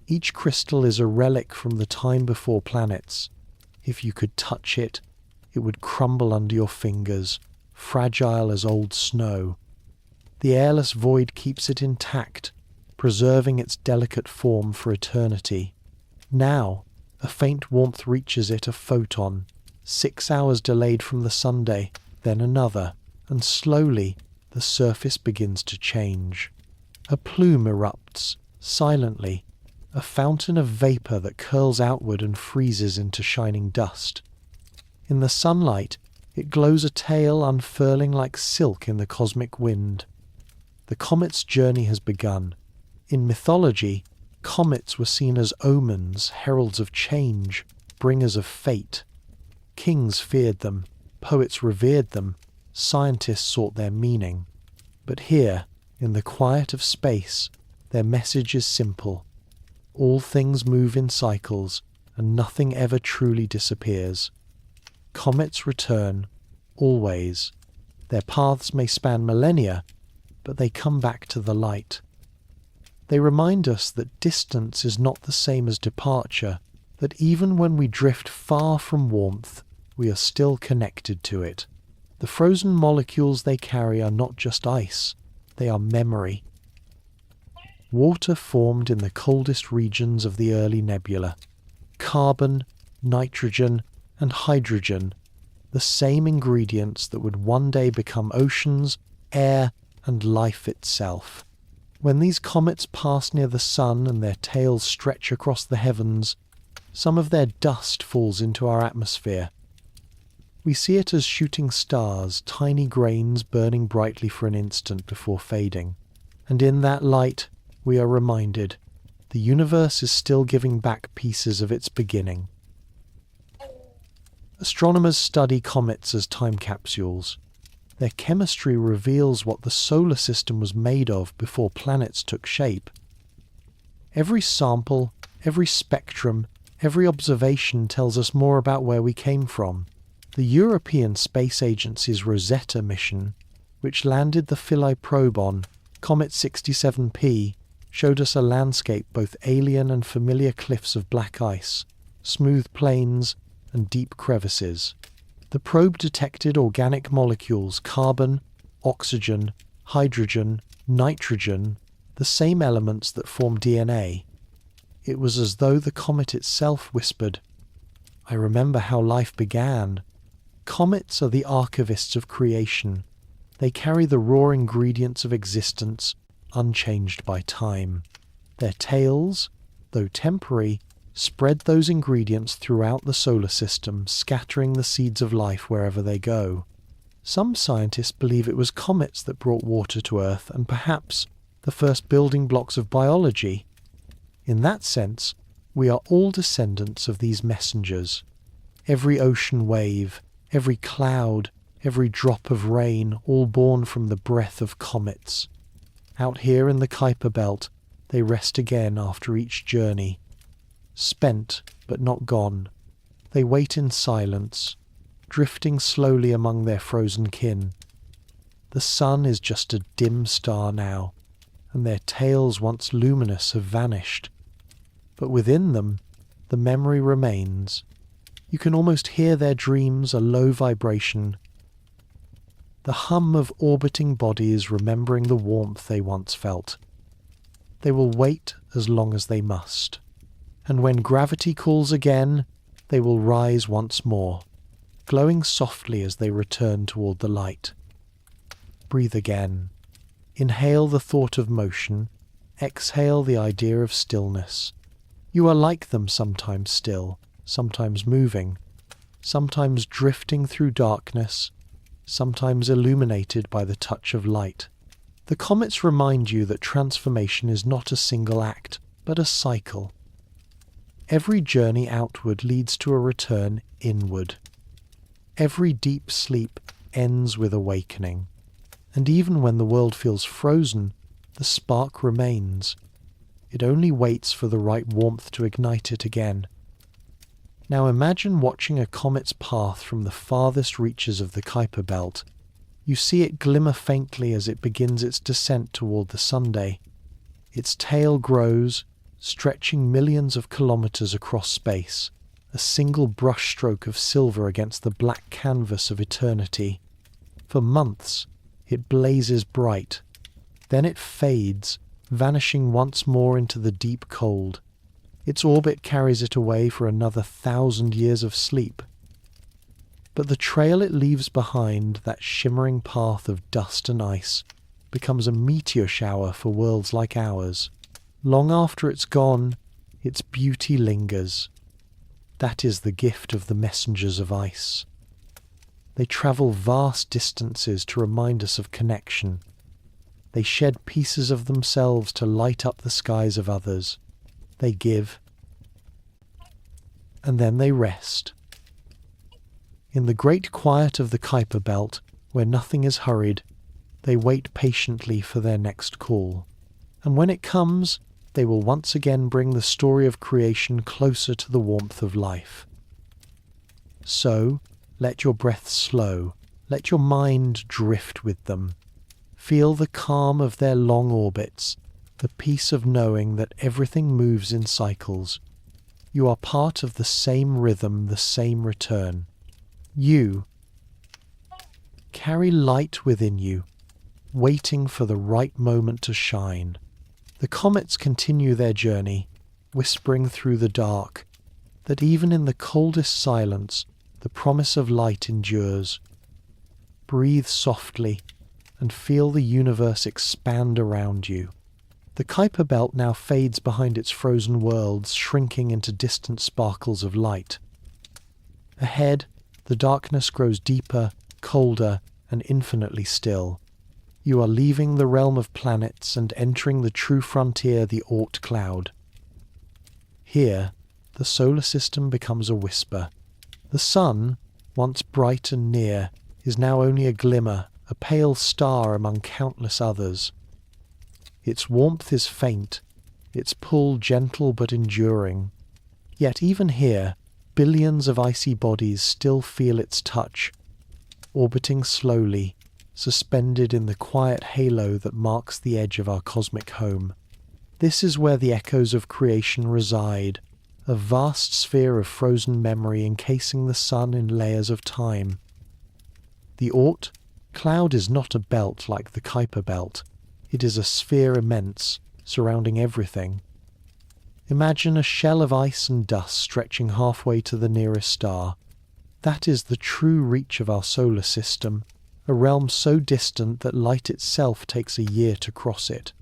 Each crystal is a relic from the time before planets. If you could touch it, it would crumble under your fingers, fragile as old snow. The airless void keeps it intact, preserving its delicate form for eternity. Now, a faint warmth reaches it, a photon, 6 hours delayed from the Sunday, then another, and slowly the surface begins to change. A plume erupts, silently, a fountain of vapor that curls outward and freezes into shining dust. In the sunlight, it glows a tail unfurling like silk in the cosmic wind. The comet's journey has begun. In mythology, comets were seen as omens, heralds of change, bringers of fate. Kings feared them, poets revered them, scientists sought their meaning. But here, in the quiet of space, their message is simple. All things move in cycles, and nothing ever truly disappears. Comets return, always. Their paths may span millennia, but they come back to the light. They remind us that distance is not the same as departure, that even when we drift far from warmth, we are still connected to it. The frozen molecules they carry are not just ice, they are memory. Water formed in the coldest regions of the early nebula. Carbon, nitrogen, and hydrogen, the same ingredients that would one day become oceans, air, and life itself. When these comets pass near the sun and their tails stretch across the heavens, some of their dust falls into our atmosphere. We see it as shooting stars, tiny grains burning brightly for an instant before fading. And in that light, we are reminded, the universe is still giving back pieces of its beginning. Astronomers study comets as time capsules. Their chemistry reveals what the solar system was made of before planets took shape. Every sample, every spectrum, every observation tells us more about where we came from. The European Space Agency's Rosetta mission, which landed the Philae probe on Comet 67P, showed us a landscape both alien and familiar: cliffs of black ice, smooth plains, and deep crevices. The probe detected organic molecules: carbon, oxygen, hydrogen, nitrogen, the same elements that form DNA. It was as though the comet itself whispered, "I remember how life began." Comets are the archivists of creation. They carry the raw ingredients of existence, unchanged by time. Their tails, though temporary, spread those ingredients throughout the solar system, scattering the seeds of life wherever they go. Some scientists believe it was comets that brought water to Earth and perhaps the first building blocks of biology. In that sense, we are all descendants of these messengers. Every ocean wave, every cloud, every drop of rain, all born from the breath of comets. Out here in the Kuiper Belt, they rest again after each journey. Spent, but not gone. They wait in silence, drifting slowly among their frozen kin. The sun is just a dim star now, and their tails once luminous have vanished. But within them, the memory remains. You can almost hear their dreams, a low vibration, the hum of orbiting bodies remembering the warmth they once felt. They will wait as long as they must, and when gravity calls again, they will rise once more, glowing softly as they return toward the light. Breathe again. Inhale the thought of motion, exhale the idea of stillness. You are like them, sometimes still, sometimes moving, sometimes drifting through darkness, sometimes illuminated by the touch of light. The comets remind you that transformation is not a single act, but a cycle. Every journey outward leads to a return inward. Every deep sleep ends with awakening. And even when the world feels frozen, the spark remains. It only waits for the right warmth to ignite it again. Now imagine watching a comet's path from the farthest reaches of the Kuiper Belt. You see it glimmer faintly as it begins its descent toward the Sunday. Its tail grows, stretching millions of kilometers across space, a single brushstroke of silver against the black canvas of eternity. For months, it blazes bright. Then it fades, vanishing once more into the deep cold. Its orbit carries it away for another 1,000 years of sleep. But the trail it leaves behind, that shimmering path of dust and ice, becomes a meteor shower for worlds like ours. Long after it's gone, its beauty lingers. That is the gift of the messengers of ice. They travel vast distances to remind us of connection. They shed pieces of themselves to light up the skies of others. They give, and then they rest. In the great quiet of the Kuiper Belt, where nothing is hurried, they wait patiently for their next call. And when it comes, they will once again bring the story of creation closer to the warmth of life. So, let your breath slow, let your mind drift with them. Feel the calm of their long orbits, the peace of knowing that everything moves in cycles. You are part of the same rhythm, the same return. You carry light within you, waiting for the right moment to shine. The comets continue their journey, whispering through the dark, that even in the coldest silence, the promise of light endures. Breathe softly and feel the universe expand around you. The Kuiper Belt now fades behind its frozen worlds, shrinking into distant sparkles of light. Ahead, the darkness grows deeper, colder, and infinitely still. You are leaving the realm of planets and entering the true frontier, the Oort cloud. Here, the solar system becomes a whisper. The sun, once bright and near, is now only a glimmer, a pale star among countless others. Its warmth is faint, its pull gentle but enduring. Yet even here, billions of icy bodies still feel its touch, orbiting slowly, suspended in the quiet halo that marks the edge of our cosmic home. This is where the echoes of creation reside, a vast sphere of frozen memory encasing the sun in layers of time. The Oort cloud is not a belt like the Kuiper Belt. It is a sphere immense, surrounding everything. Imagine a shell of ice and dust stretching halfway to the nearest star. That is the true reach of our solar system, a realm so distant that light itself takes a year to cross it.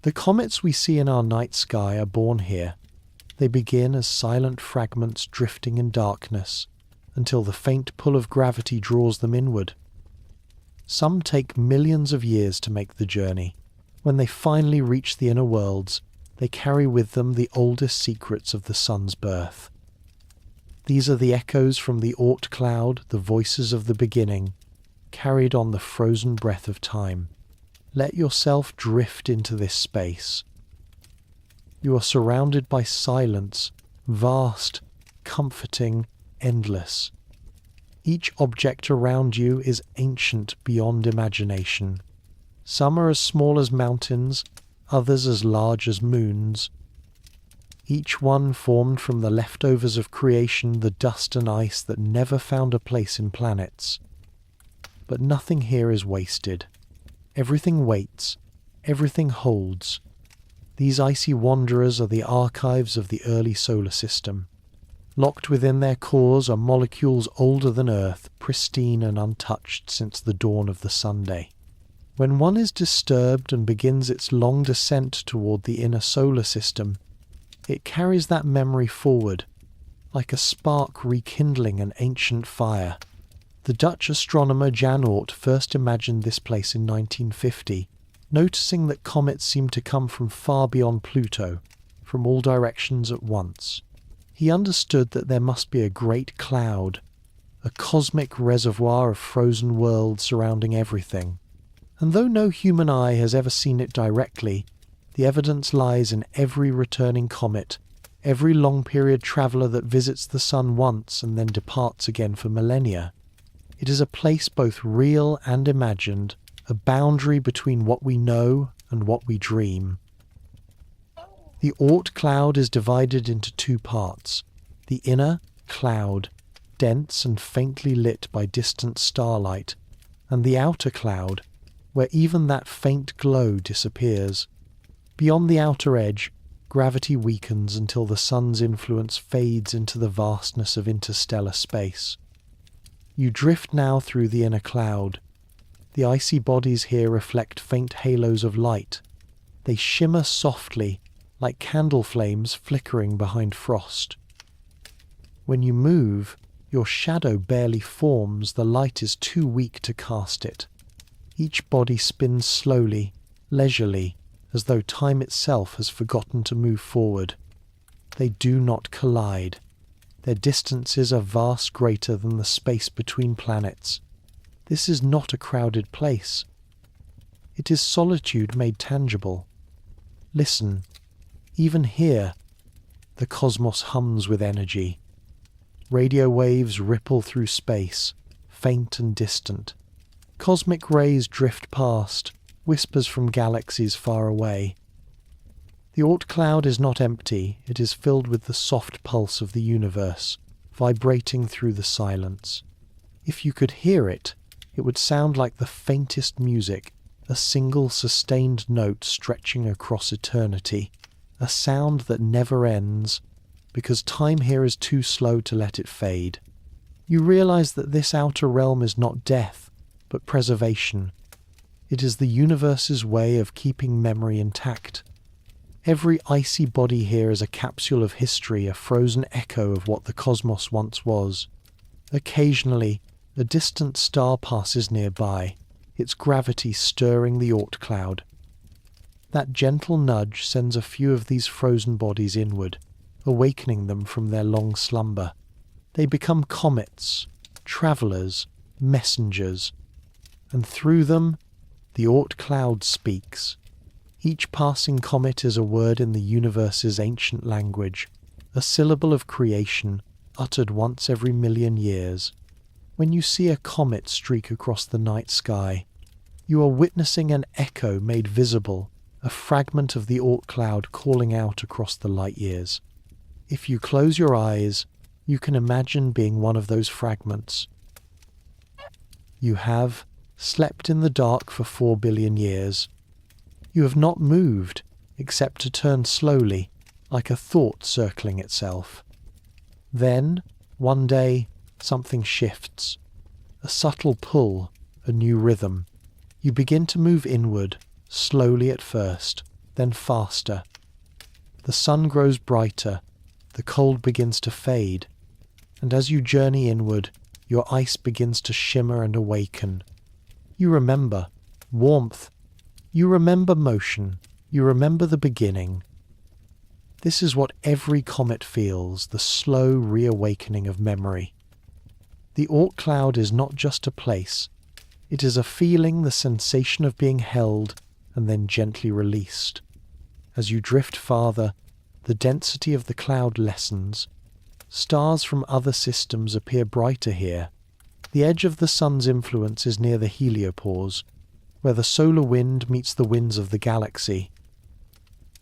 The comets we see in our night sky are born here. They begin as silent fragments drifting in darkness, until the faint pull of gravity draws them inward. Some take millions of years to make the journey. When they finally reach the inner worlds, they carry with them the oldest secrets of the sun's birth. These are the echoes from the Oort cloud, the voices of the beginning, carried on the frozen breath of time. Let yourself drift into this space. You are surrounded by silence, vast, comforting, endless. Each object around you is ancient beyond imagination. Some are as small as mountains, others as large as moons. Each one formed from the leftovers of creation, the dust and ice that never found a place in planets. But nothing here is wasted. Everything waits, everything holds. These icy wanderers are the archives of the early solar system. Locked within their cores are molecules older than Earth, pristine and untouched since the dawn of the Sunday. When one is disturbed and begins its long descent toward the inner solar system, it carries that memory forward, like a spark rekindling an ancient fire. The Dutch astronomer Jan Oort first imagined this place in 1950, noticing that comets seemed to come from far beyond Pluto, from all directions at once. He understood that there must be a great cloud, a cosmic reservoir of frozen worlds surrounding everything. And though no human eye has ever seen it directly, the evidence lies in every returning comet, every long-period traveller that visits the sun once and then departs again for millennia. It is a place both real and imagined, a boundary between what we know and what we dream. The Oort cloud is divided into two parts. The inner, cloud, dense and faintly lit by distant starlight, and the outer cloud, where even that faint glow disappears. Beyond the outer edge, gravity weakens until the sun's influence fades into the vastness of interstellar space. You drift now through the inner cloud. The icy bodies here reflect faint halos of light. They shimmer softly, like candle flames flickering behind frost. When you move, your shadow barely forms, the light is too weak to cast it. Each body spins slowly, leisurely, as though time itself has forgotten to move forward. They do not collide. Their distances are vast greater than the space between planets. This is not a crowded place. It is solitude made tangible. Listen. Even here, the cosmos hums with energy. Radio waves ripple through space, faint and distant. Cosmic rays drift past, whispers from galaxies far away. The Oort cloud is not empty, it is filled with the soft pulse of the universe, vibrating through the silence. If you could hear it, it would sound like the faintest music, a single sustained note stretching across eternity. A sound that never ends, because time here is too slow to let it fade. You realize that this outer realm is not death, but preservation. It is the universe's way of keeping memory intact. Every icy body here is a capsule of history, a frozen echo of what the cosmos once was. Occasionally, a distant star passes nearby, its gravity stirring the Oort cloud. That gentle nudge sends a few of these frozen bodies inward, awakening them from their long slumber. They become comets, travellers, messengers, and through them, the Oort cloud speaks. Each passing comet is a word in the universe's ancient language, a syllable of creation uttered once every million years. When you see a comet streak across the night sky, you are witnessing an echo made visible, a fragment of the Oort cloud calling out across the light years. If you close your eyes, you can imagine being one of those fragments. You have slept in the dark for 4 billion years. You have not moved, except to turn slowly, like a thought circling itself. Then, one day, something shifts. A subtle pull, a new rhythm. You begin to move inward, slowly at first, then faster. The sun grows brighter, the cold begins to fade, and as you journey inward, your ice begins to shimmer and awaken. You remember warmth, you remember motion, you remember the beginning. This is what every comet feels, the slow reawakening of memory. The Oort cloud is not just a place, it is a feeling, the sensation of being held, and then gently released. As you drift farther, the density of the cloud lessens. Stars from other systems appear brighter here. The edge of the sun's influence is near the heliopause, where the solar wind meets the winds of the galaxy.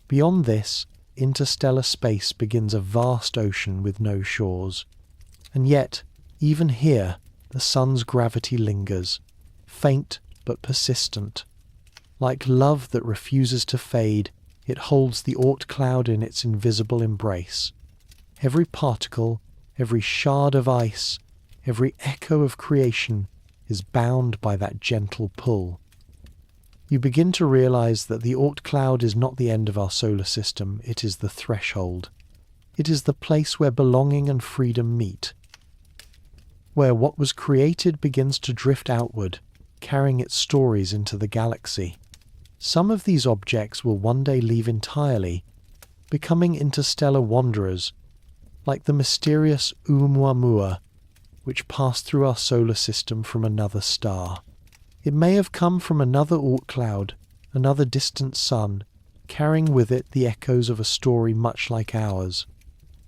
Beyond this, interstellar space begins a vast ocean with no shores. And yet, even here, the sun's gravity lingers, faint but persistent. Like love that refuses to fade, it holds the Oort cloud in its invisible embrace. Every particle, every shard of ice, every echo of creation is bound by that gentle pull. You begin to realize that the Oort cloud is not the end of our solar system, it is the threshold. It is the place where belonging and freedom meet, where what was created begins to drift outward, carrying its stories into the galaxy. Some of these objects will one day leave entirely, becoming interstellar wanderers, like the mysterious Oumuamua, which passed through our solar system from another star. It may have come from another Oort cloud, another distant sun, carrying with it the echoes of a story much like ours.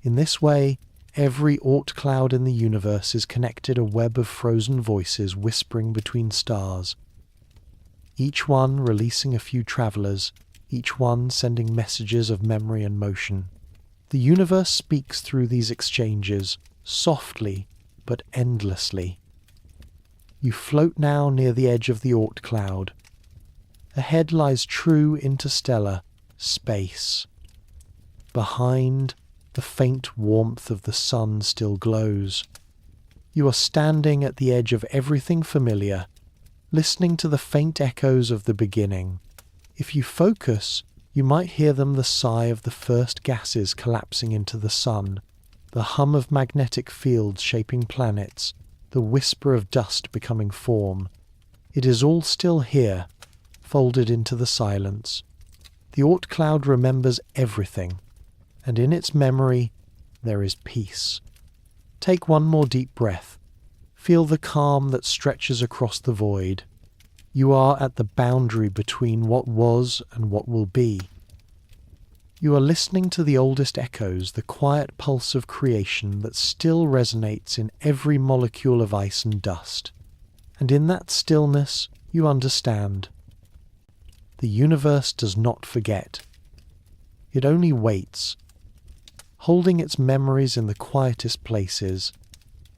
In this way, every Oort cloud in the universe is connected a web of frozen voices whispering between stars, each one releasing a few travelers, each one sending messages of memory and motion. The universe speaks through these exchanges, softly but endlessly. You float now near the edge of the Oort cloud. Ahead lies true interstellar space. Behind, the faint warmth of the sun still glows. You are standing at the edge of everything familiar, listening to the faint echoes of the beginning. If you focus, you might hear them: the sigh of the first gases collapsing into the sun, the hum of magnetic fields shaping planets, the whisper of dust becoming form. It is all still here, folded into the silence. The Oort cloud remembers everything, and in its memory there is peace. Take one more deep breath. Feel the calm that stretches across the void. You are at the boundary between what was and what will be. You are listening to the oldest echoes, the quiet pulse of creation that still resonates in every molecule of ice and dust. And in that stillness, you understand. The universe does not forget. It only waits, holding its memories in the quietest places.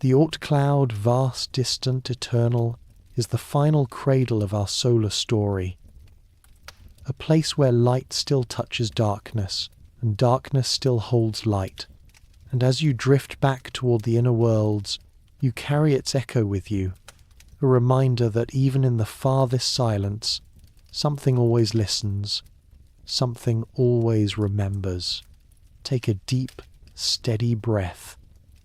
The Oort cloud, vast, distant, eternal, is the final cradle of our solar story. A place where light still touches darkness, and darkness still holds light. And as you drift back toward the inner worlds, you carry its echo with you, a reminder that even in the farthest silence, something always listens, something always remembers. Take a deep, steady breath,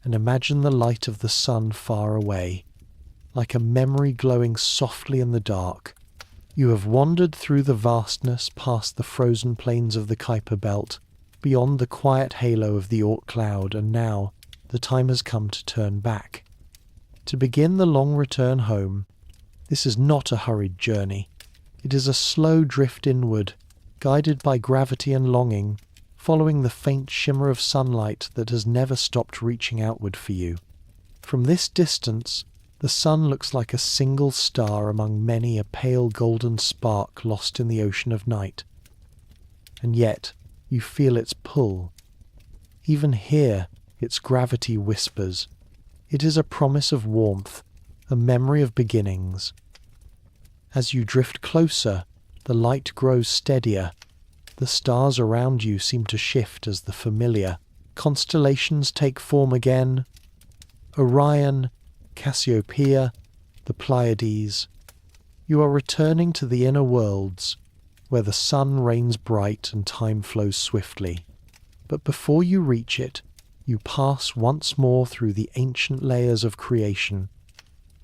and imagine the light of the sun far away, like a memory glowing softly in the dark. You have wandered through the vastness, past the frozen plains of the Kuiper Belt, beyond the quiet halo of the Oort cloud, and now the time has come to turn back. To begin the long return home. This is not a hurried journey. It is a slow drift inward, guided by gravity and longing, following the faint shimmer of sunlight that has never stopped reaching outward for you. From this distance, the sun looks like a single star among many, a pale golden spark lost in the ocean of night. And yet, you feel its pull. Even here, its gravity whispers. It is a promise of warmth, a memory of beginnings. As you drift closer, the light grows steadier. The stars around you seem to shift as the familiar constellations take form again. Orion, Cassiopeia, the Pleiades. You are returning to the inner worlds, where the sun reigns bright and time flows swiftly. But before you reach it, you pass once more through the ancient layers of creation.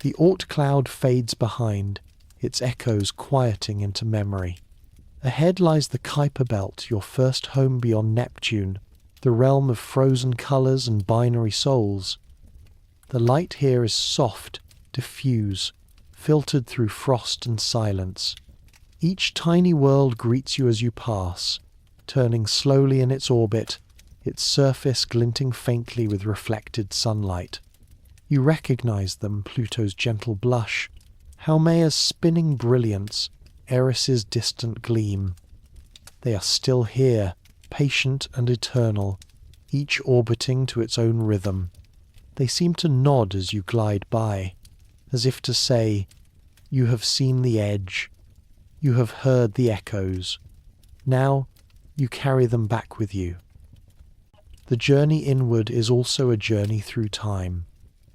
The Oort cloud fades behind, its echoes quieting into memory. Ahead lies the Kuiper Belt, your first home beyond Neptune, the realm of frozen colours and binary souls. The light here is soft, diffuse, filtered through frost and silence. Each tiny world greets you as you pass, turning slowly in its orbit, its surface glinting faintly with reflected sunlight. You recognize them, Pluto's gentle blush, Haumea's spinning brilliance, Eris's distant gleam. They are still here, patient and eternal, each orbiting to its own rhythm. They seem to nod as you glide by, as if to say, "You have seen the edge, you have heard the echoes. Now you carry them back with you." The journey inward is also a journey through time.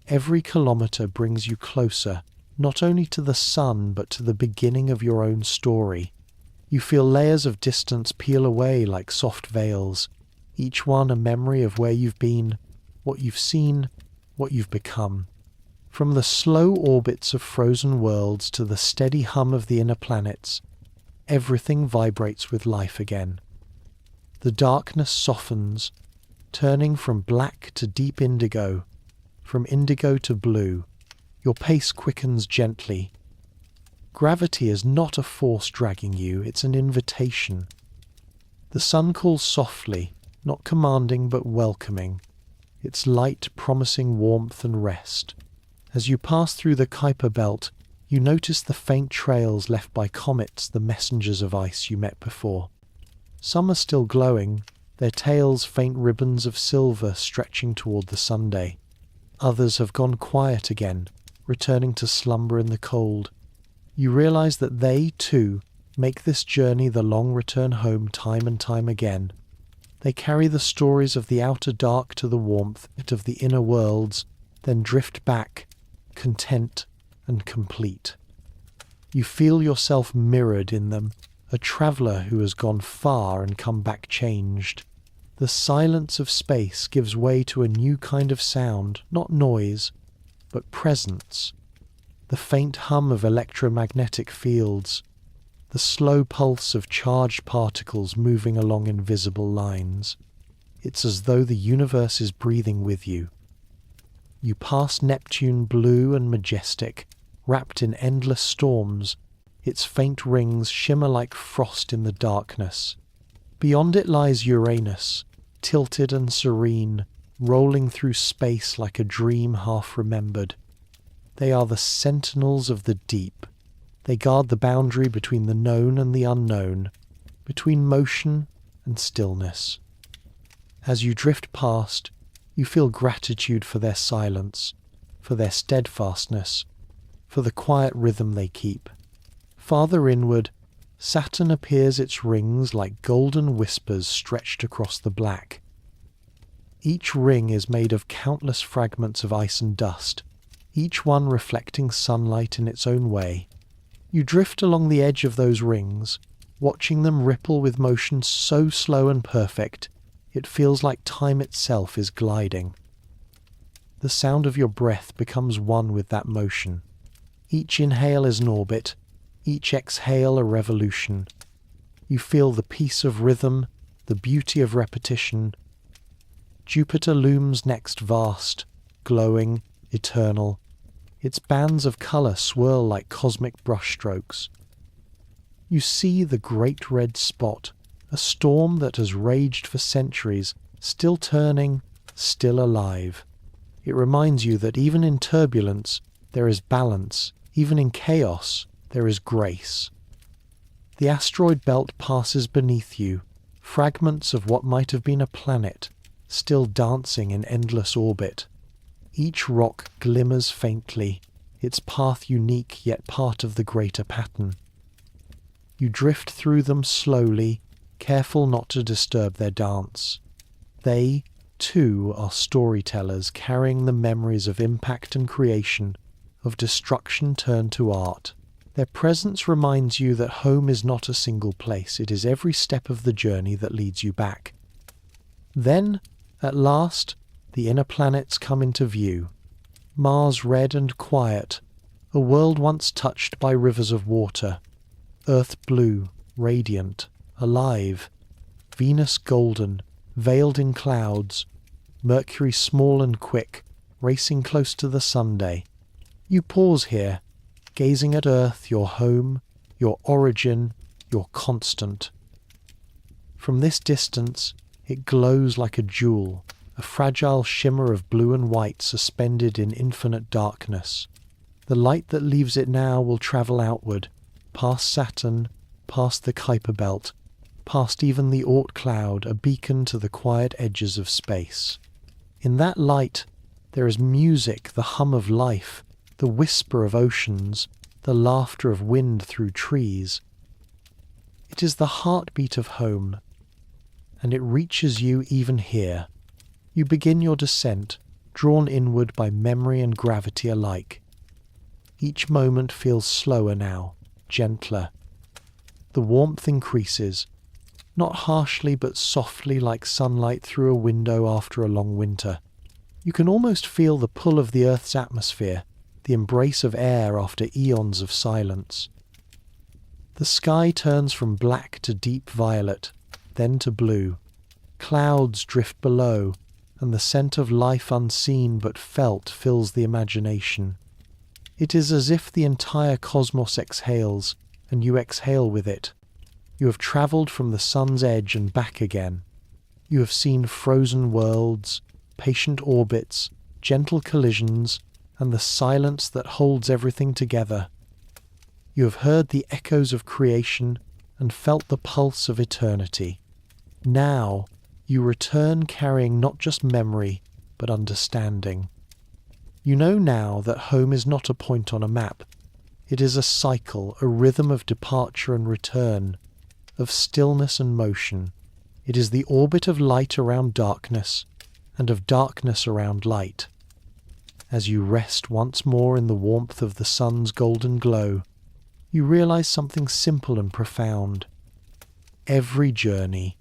Every kilometre brings you closer, not only to the sun, but to the beginning of your own story. You feel layers of distance peel away like soft veils, each one a memory of where you've been, what you've seen, what you've become. From the slow orbits of frozen worlds to the steady hum of the inner planets, everything vibrates with life again. The darkness softens, turning from black to deep indigo, from indigo to blue. Your pace quickens gently. Gravity is not a force dragging you, it's an invitation. The sun calls softly, not commanding but welcoming, its light promising warmth and rest. As you pass through the Kuiper Belt, you notice the faint trails left by comets, the messengers of ice you met before. Some are still glowing, their tails faint ribbons of silver stretching toward the Sunday. Others have gone quiet again, returning to slumber in the cold. You realize that they, too, make this journey the long return home time and time again. They carry the stories of the outer dark to the warmth of the inner worlds, then drift back, content and complete. You feel yourself mirrored in them, a traveller who has gone far and come back changed. The silence of space gives way to a new kind of sound, not noise, but presence. The faint hum of electromagnetic fields, the slow pulse of charged particles moving along invisible lines. It's as though the universe is breathing with you. You pass Neptune, blue and majestic, wrapped in endless storms. Its faint rings shimmer like frost in the darkness. Beyond it lies Uranus, tilted and serene, rolling through space like a dream half remembered. They are the sentinels of the deep. They guard the boundary between the known and the unknown, between motion and stillness. As you drift past, you feel gratitude for their silence, for their steadfastness, for the quiet rhythm they keep. Farther inward, Saturn appears its rings like golden whispers stretched across the black. Each ring is made of countless fragments of ice and dust, each one reflecting sunlight in its own way. You drift along the edge of those rings, watching them ripple with motion so slow and perfect, it feels like time itself is gliding. The sound of your breath becomes one with that motion. Each inhale is an orbit, each exhale a revolution. You feel the peace of rhythm, the beauty of repetition. Jupiter looms next, vast, glowing, eternal. Its bands of colour swirl like cosmic brushstrokes. You see the great red spot, a storm that has raged for centuries, still turning, still alive. It reminds you that even in turbulence there is balance, even in chaos there is grace. The asteroid belt passes beneath you, fragments of what might have been a planet, still dancing in endless orbit. Each rock glimmers faintly, its path unique yet part of the greater pattern. You drift through them slowly, careful not to disturb their dance. They, too, are storytellers carrying the memories of impact and creation, of destruction turned to art. Their presence reminds you that home is not a single place, it is every step of the journey that leads you back. Then, at last, the inner planets come into view. Mars red and quiet, a world once touched by rivers of water. Earth blue, radiant, alive. Venus golden, veiled in clouds. Mercury small and quick, racing close to the Sunday. You pause here, gazing at Earth, your home, your origin, your constant. From this distance, it glows like a jewel, a fragile shimmer of blue and white suspended in infinite darkness. The light that leaves it now will travel outward, past Saturn, past the Kuiper Belt, past even the Oort cloud, a beacon to the quiet edges of space. In that light, there is music, the hum of life, the whisper of oceans, the laughter of wind through trees. It is the heartbeat of home, and it reaches you even here. You begin your descent, drawn inward by memory and gravity alike. Each moment feels slower now, gentler. The warmth increases, not harshly but softly like sunlight through a window after a long winter. You can almost feel the pull of the Earth's atmosphere, the embrace of air after eons of silence. The sky turns from black to deep violet, then to blue. Clouds drift below, and the scent of life unseen but felt fills the imagination. It is as if the entire cosmos exhales, and you exhale with it. You have travelled from the sun's edge and back again. You have seen frozen worlds, patient orbits, gentle collisions, and the silence that holds everything together. You have heard the echoes of creation and felt the pulse of eternity. Now, you return carrying not just memory, but understanding. You know now that home is not a point on a map. It is a cycle, a rhythm of departure and return, of stillness and motion. It is the orbit of light around darkness, and of darkness around light. As you rest once more in the warmth of the sun's golden glow, you realize something simple and profound. Every journey,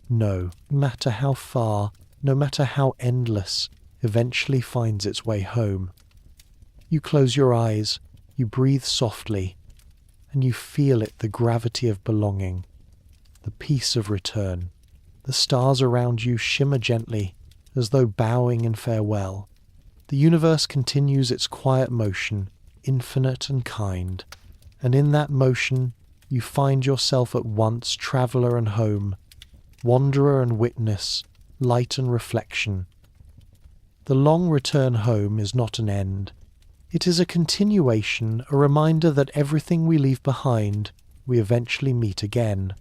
no matter how far, no matter how endless, eventually finds its way home. You close your eyes, you breathe softly, and you feel it, the gravity of belonging, the peace of return. The stars around you shimmer gently, as though bowing in farewell. The universe continues its quiet motion, infinite and kind, and in that motion you find yourself at once traveller and home, wanderer and witness, light and reflection. The long return home is not an end. It is a continuation, a reminder that everything we leave behind, we eventually meet again.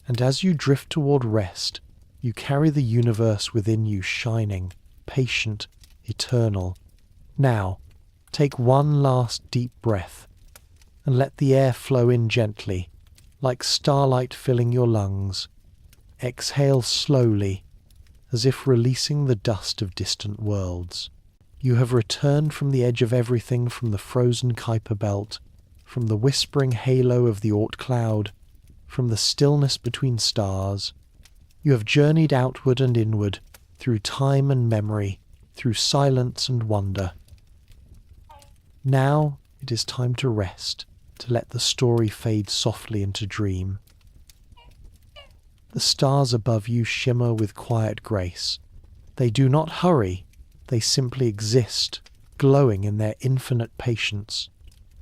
And as you drift toward rest, you carry the universe within you shining, patient, eternal. Now, take one last deep breath, and let the air flow in gently, like starlight filling your lungs. Exhale slowly, as if releasing the dust of distant worlds. You have returned from the edge of everything, from the frozen Kuiper Belt, from the whispering halo of the Oort cloud, from the stillness between stars. You have journeyed outward and inward, through time and memory, through silence and wonder. Now it is time to rest, to let the story fade softly into dream. The stars above you shimmer with quiet grace. They do not hurry, they simply exist, glowing in their infinite patience.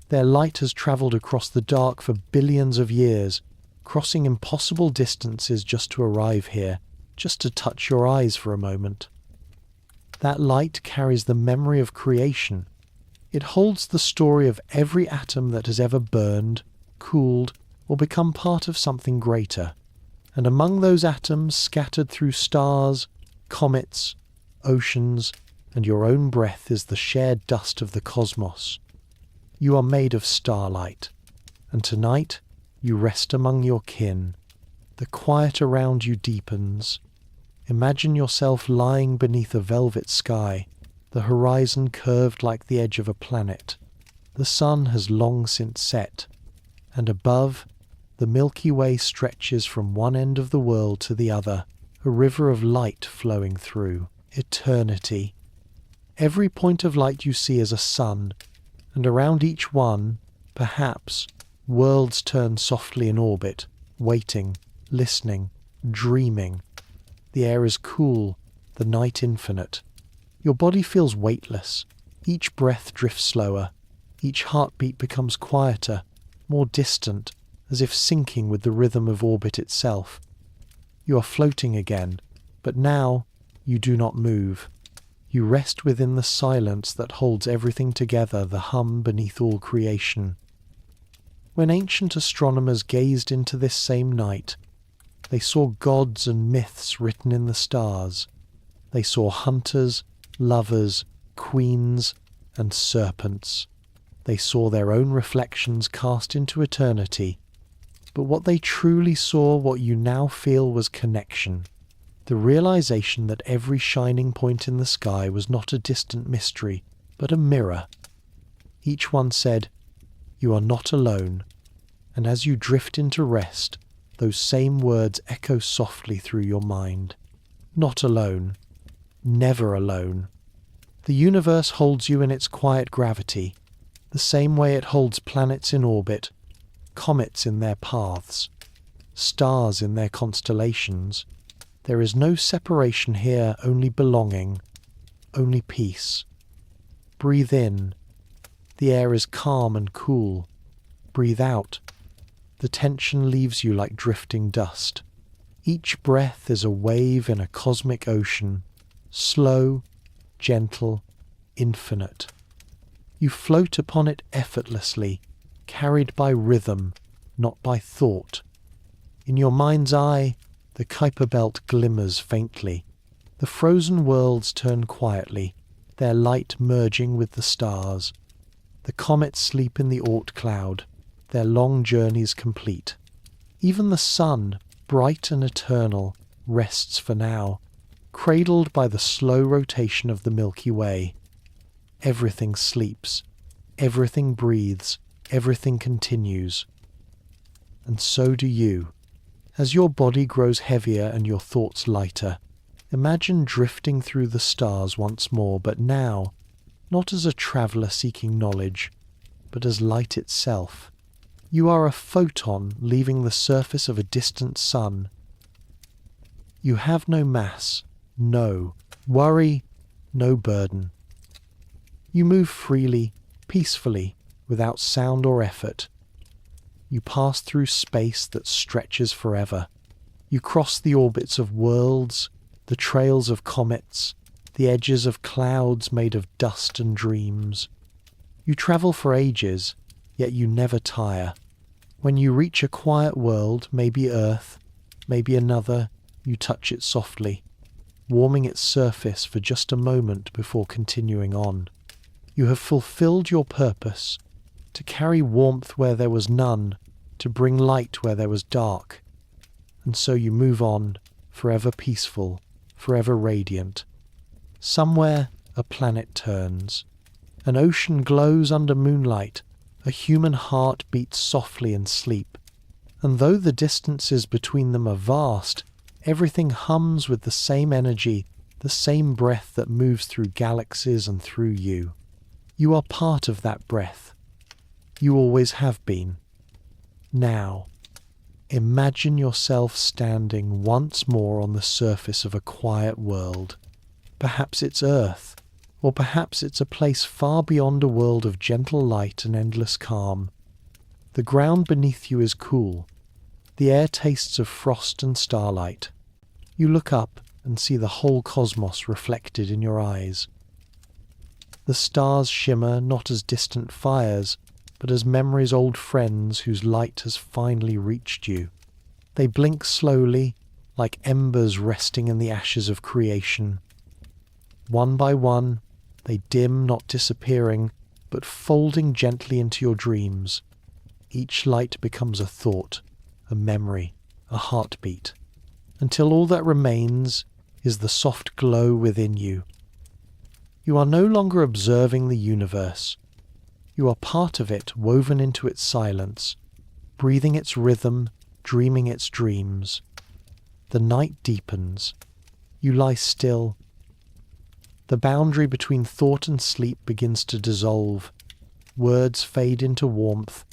Their light has travelled across the dark for billions of years, crossing impossible distances just to arrive here, just to touch your eyes for a moment. That light carries the memory of creation. It holds the story of every atom that has ever burned, cooled, or become part of something greater. And among those atoms scattered through stars, comets, oceans, and your own breath is the shared dust of the cosmos. You are made of starlight, and tonight you rest among your kin. The quiet around you deepens. Imagine yourself lying beneath a velvet sky, the horizon curved like the edge of a planet. The sun has long since set, and above, the Milky Way stretches from one end of the world to the other, a river of light flowing through. Eternity. Every point of light you see is a sun, and around each one, perhaps, worlds turn softly in orbit, waiting, listening, dreaming. The air is cool, the night infinite. Your body feels weightless. Each breath drifts slower. Each heartbeat becomes quieter, more distant, as if syncing with the rhythm of orbit itself. You are floating again, but now you do not move. You rest within the silence that holds everything together, the hum beneath all creation. When ancient astronomers gazed into this same night, they saw gods and myths written in the stars. They saw hunters, lovers, queens, and serpents. They saw their own reflections cast into eternity. But what they truly saw, what you now feel, was connection. The realization that every shining point in the sky was not a distant mystery, but a mirror. Each one said, "You are not alone." And as you drift into rest, those same words echo softly through your mind. Not alone. Never alone. The universe holds you in its quiet gravity, the same way it holds planets in orbit, comets in their paths, stars in their constellations. There is no separation here, only belonging, only peace. Breathe in. The air is calm and cool. Breathe out. The tension leaves you like drifting dust. Each breath is a wave in a cosmic ocean, slow, gentle, infinite. You float upon it effortlessly, carried by rhythm, not by thought. In your mind's eye, the Kuiper Belt glimmers faintly. The frozen worlds turn quietly, their light merging with the stars. The comets sleep in the Oort cloud, their long journeys complete. Even the sun, bright and eternal, rests for now, cradled by the slow rotation of the Milky Way. Everything sleeps, everything breathes, everything continues. And so do you. As your body grows heavier and your thoughts lighter, imagine drifting through the stars once more, but now, not as a traveller seeking knowledge, but as light itself. You are a photon leaving the surface of a distant sun. You have no mass, no worry, no burden. You move freely, peacefully, without sound or effort. You pass through space that stretches forever. You cross the orbits of worlds, the trails of comets, the edges of clouds made of dust and dreams. You travel for ages, yet you never tire. When you reach a quiet world, maybe Earth, maybe another, you touch it softly, warming its surface for just a moment before continuing on. You have fulfilled your purpose, to carry warmth where there was none, to bring light where there was dark. And so you move on, forever peaceful, forever radiant. Somewhere a planet turns. An ocean glows under moonlight. A human heart beats softly in sleep. And though the distances between them are vast, everything hums with the same energy, the same breath that moves through galaxies and through you. You are part of that breath. You always have been. Now, imagine yourself standing once more on the surface of a quiet world. Perhaps it's Earth, or perhaps it's a place far beyond a world of gentle light and endless calm. The ground beneath you is cool. The air tastes of frost and starlight. You look up and see the whole cosmos reflected in your eyes. The stars shimmer not as distant fires, but as memory's old friends whose light has finally reached you. They blink slowly, like embers resting in the ashes of creation. One by one, they dim, not disappearing, but folding gently into your dreams. Each light becomes a thought, a memory, a heartbeat, until all that remains is the soft glow within you. You are no longer observing the universe. You are part of it, woven into its silence, breathing its rhythm, dreaming its dreams. The night deepens. You lie still. The boundary between thought and sleep begins to dissolve. Words fade into warmth.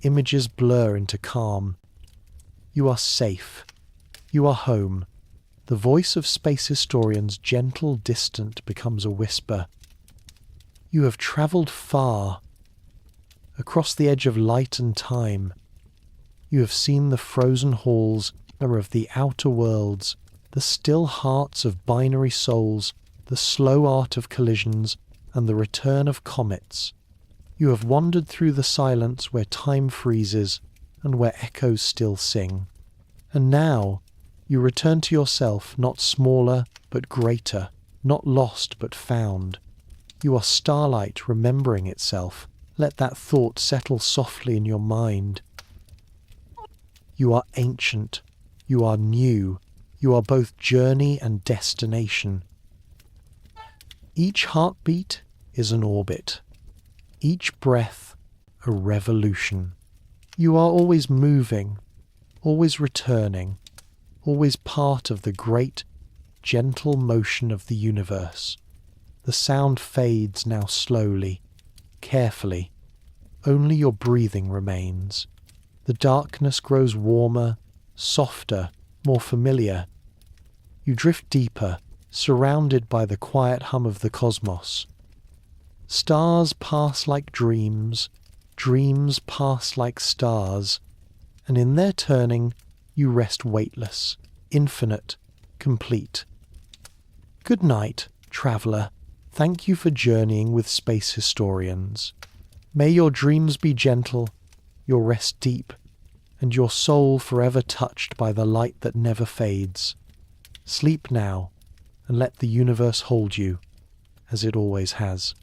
Images blur into calm. You are safe. You are home. The voice of space historians, gentle, distant, becomes a whisper. You have travelled far, across the edge of light and time. You have seen the frozen halls of the outer worlds, the still hearts of binary souls, the slow art of collisions, and the return of comets. You have wandered through the silence where time freezes and where echoes still sing. And now you return to yourself, not smaller but greater, not lost but found. You are starlight remembering itself. Let that thought settle softly in your mind. You are ancient. You are new. You are both journey and destination. Each heartbeat is an orbit. Each breath a revolution. You are always moving, always returning, always part of the great, gentle motion of the universe. The sound fades now slowly, carefully. Only your breathing remains. The darkness grows warmer, softer, more familiar. You drift deeper, surrounded by the quiet hum of the cosmos. Stars pass like dreams, dreams pass like stars, and in their turning you rest weightless, infinite, complete. Good night, traveller. Thank you for journeying with space historians. May your dreams be gentle, your rest deep, and your soul forever touched by the light that never fades. Sleep now, and let the universe hold you, as it always has.